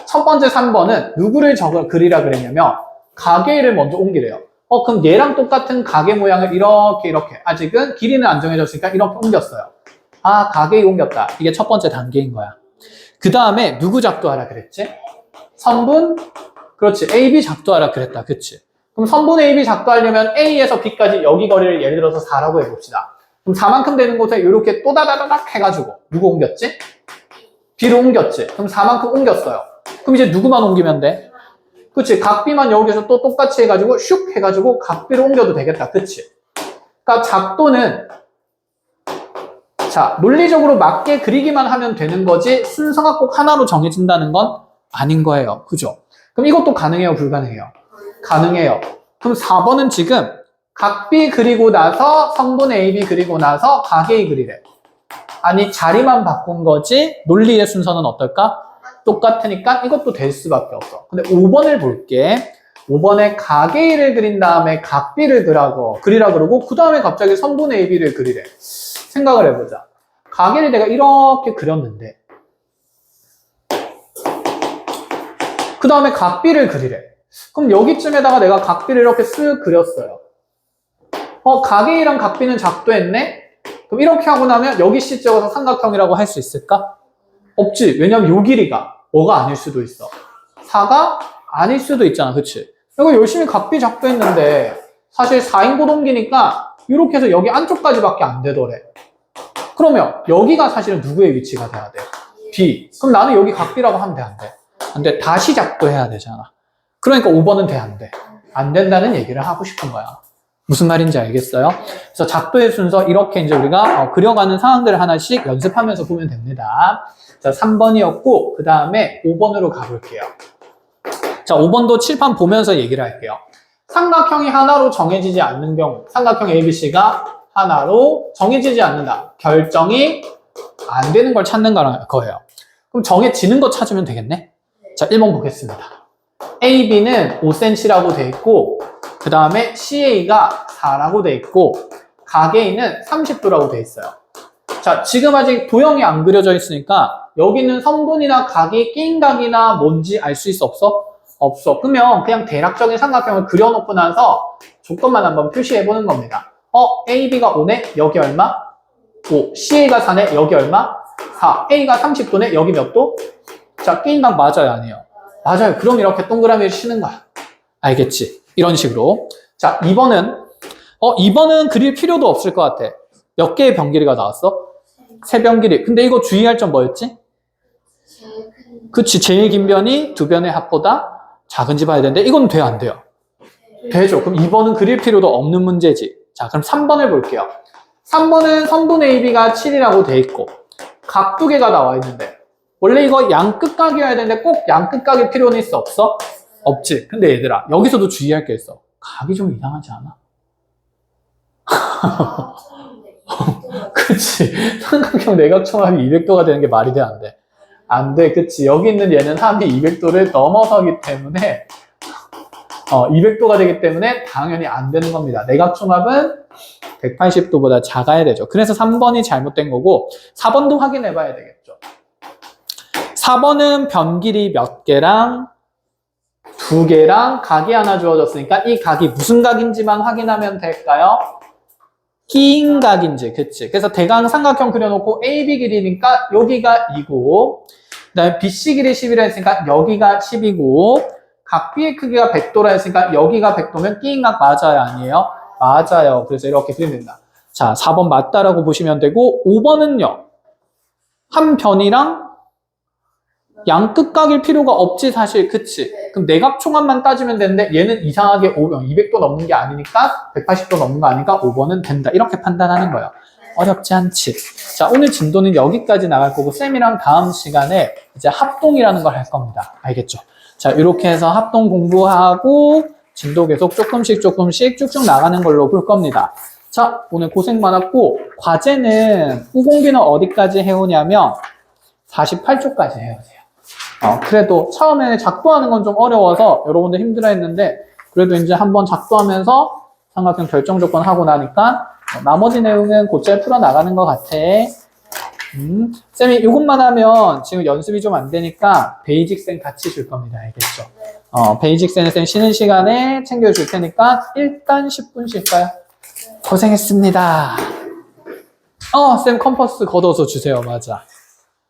B: 첫 번째 3번은 누구를 그리라 그랬냐면 각 A를 먼저 옮기래요. 그럼 얘랑 똑같은 각의 모양을 이렇게 아직은 길이는 안 정해졌으니까 이렇게 옮겼어요. 아, 각 A 옮겼다. 이게 첫 번째 단계인 거야. 그 다음에 누구 작도하라 그랬지? 선분 그렇지. AB 작도하라 그랬다. 그치? 그럼 선분 AB 작도하려면 A에서 B까지 여기 거리를 예를 들어서 4라고 해봅시다. 그럼 4만큼 되는 곳에 이렇게 또다다다닥 해가지고 누구 옮겼지? B를 옮겼지. 그럼 4만큼 옮겼어요. 그럼 이제 누구만 옮기면 돼? 그치? 각 B만 여기서 또 똑같이 해가지고 슉 해가지고 각 B를 옮겨도 되겠다. 그치? 그러니까 작도는 자 논리적으로 맞게 그리기만 하면 되는 거지 순서가 꼭 하나로 정해진다는 건 아닌 거예요. 그죠? 그럼 이것도 가능해요? 불가능해요? 가능해요. 그럼 4번은 지금 각 B 그리고 나서 성분 AB 그리고 나서 각 A 그리래. 아니 자리만 바꾼 거지 논리의 순서는 어떨까? 똑같으니까 이것도 될 수밖에 없어. 근데 5번을 볼게. 5번에 각 A를 그린 다음에 각 B를 그리라 그러고 그 다음에 갑자기 성분 AB를 그리래. 생각을 해보자. 각 A를 내가 이렇게 그렸는데 그 다음에 각 B를 그리래. 그럼 여기쯤에다가 내가 각 B를 이렇게 쓱 그렸어요. 각 A랑 각 B는 작도했네? 그럼 이렇게 하고 나면 여기 C 찍어서 삼각형이라고 할 수 있을까? 없지. 왜냐면 요 길이가 뭐가 아닐 수도 있어. 4가 아닐 수도 있잖아. 그치? 이거 열심히 각 B 작도했는데 사실 4인곳 옮기니까 이렇게 해서 여기 안쪽까지밖에 안 되더래. 그러면 여기가 사실은 누구의 위치가 돼야 돼? B. 그럼 나는 여기 각 B라고 하면 돼? 안 돼? 안 돼. 다시 작도해야 되잖아. 그러니까 5번은 돼? 안 돼? 안 된다는 얘기를 하고 싶은 거야. 무슨 말인지 알겠어요? 그래서 작도의 순서 이렇게 이제 우리가 그려가는 상황들을 하나씩 연습하면서 보면 됩니다. 자, 3번이었고 그 다음에 5번으로 가볼게요. 자, 5번도 칠판 보면서 얘기를 할게요. 삼각형이 하나로 정해지지 않는 경우 삼각형 ABC가 하나로 정해지지 않는다. 결정이 안 되는 걸 찾는 거예요. 그럼 정해지는 거 찾으면 되겠네? 자, 1번 보겠습니다. AB는 5cm라고 돼 있고 그 다음에 CA가 4라고 돼 있고 각 A는 30도라고 돼 있어요. 자, 지금 아직 도형이 안 그려져 있으니까 여기는 선분이나 각이 낀 각이나 뭔지 알 수 있어? 없어? 없어. 그러면 그냥 대략적인 삼각형을 그려놓고 나서 조건만 한번 표시해보는 겁니다. AB가 5네? 여기 얼마? 5. CA가 4네? 여기 얼마? 4. A가 30도네? 여기 몇 도? 자, 끼인 각 맞아요? 아니에요? 맞아요. 그럼 이렇게 동그라미를 치는 거야. 알겠지? 이런 식으로. 자, 2번은 그릴 필요도 없을 것 같아. 몇 개의 변 길이가 나왔어? 3변 길이. 근데 이거 주의할 점 뭐였지? 그치. 제일 긴 변이 2변의 합보다 작은지 봐야 되는데 이건 돼요? 안 돼요? 되죠. 그럼 2번은 그릴 필요도 없는 문제지. 자, 그럼 3번을 볼게요. 3번은 선분 AB가 7이라고 돼 있고 각 두 개가 나와 있는데 원래 이거 양끝각이어야 되는데 꼭 양끝각일 필요는 있어 없어? 없지. 근데 얘들아 여기서도 주의할 게 있어. 각이 좀 이상하지 않아? 그치. 삼각형 내각총합이 200도가 되는 게 말이 돼, 안 돼? 안 돼, 그치. 여기 있는 얘는 합이 200도를 넘어서기 때문에 200도가 되기 때문에 당연히 안 되는 겁니다. 내각총합은 180도보다 작아야 되죠. 그래서 3번이 잘못된 거고 4번도 확인해 봐야 되겠죠. 4번은 변길이 몇 개랑 2개랑 각이 하나 주어졌으니까 이 각이 무슨 각인지만 확인하면 될까요? 긴 각인지, 그치. 그래서 대강 삼각형 그려놓고 AB 길이니까 여기가 2고 그 다음에 BC 길이 10이라 했으니까 여기가 10이고 각 B의 크기가 100도라 했으니까 여기가 100도면 끼인 각 맞아요, 아니에요? 맞아요. 그래서 이렇게 그리면 된다. 자, 4번 맞다라고 보시면 되고 5번은요. 한 변이랑 양끝각일 필요가 없지 사실, 그치? 그럼 내각총합만 따지면 되는데 얘는 이상하게 200도 넘는 게 아니니까 180도 넘는 거 아니니까 5번은 된다. 이렇게 판단하는 거예요. 어렵지 않지? 자, 오늘 진도는 여기까지 나갈 거고 쌤이랑 다음 시간에 이제 합동이라는 걸 할 겁니다. 알겠죠? 자, 이렇게 해서 합동 공부하고 진도 계속 조금씩 쭉쭉 나가는 걸로 볼 겁니다. 자, 오늘 고생 많았고 과제는 우공비는 어디까지 해오냐면 48쪽까지 해오세요. 그래도 처음에 작도하는 건 좀 어려워서 여러분들 힘들어 했는데 그래도 이제 한번 작도하면서 삼각형 결정 조건 하고 나니까 나머지 내용은 곧잘 풀어 나가는 것 같아. 쌤이 이것만 하면 지금 연습이 좀 안 되니까 베이직센 같이 줄 겁니다. 알겠죠? 베이직센은 쌤 쉬는 시간에 챙겨줄 테니까 일단 10분 쉴까요? 고생했습니다. 쌤 컴퍼스 걷어서 주세요. 맞아.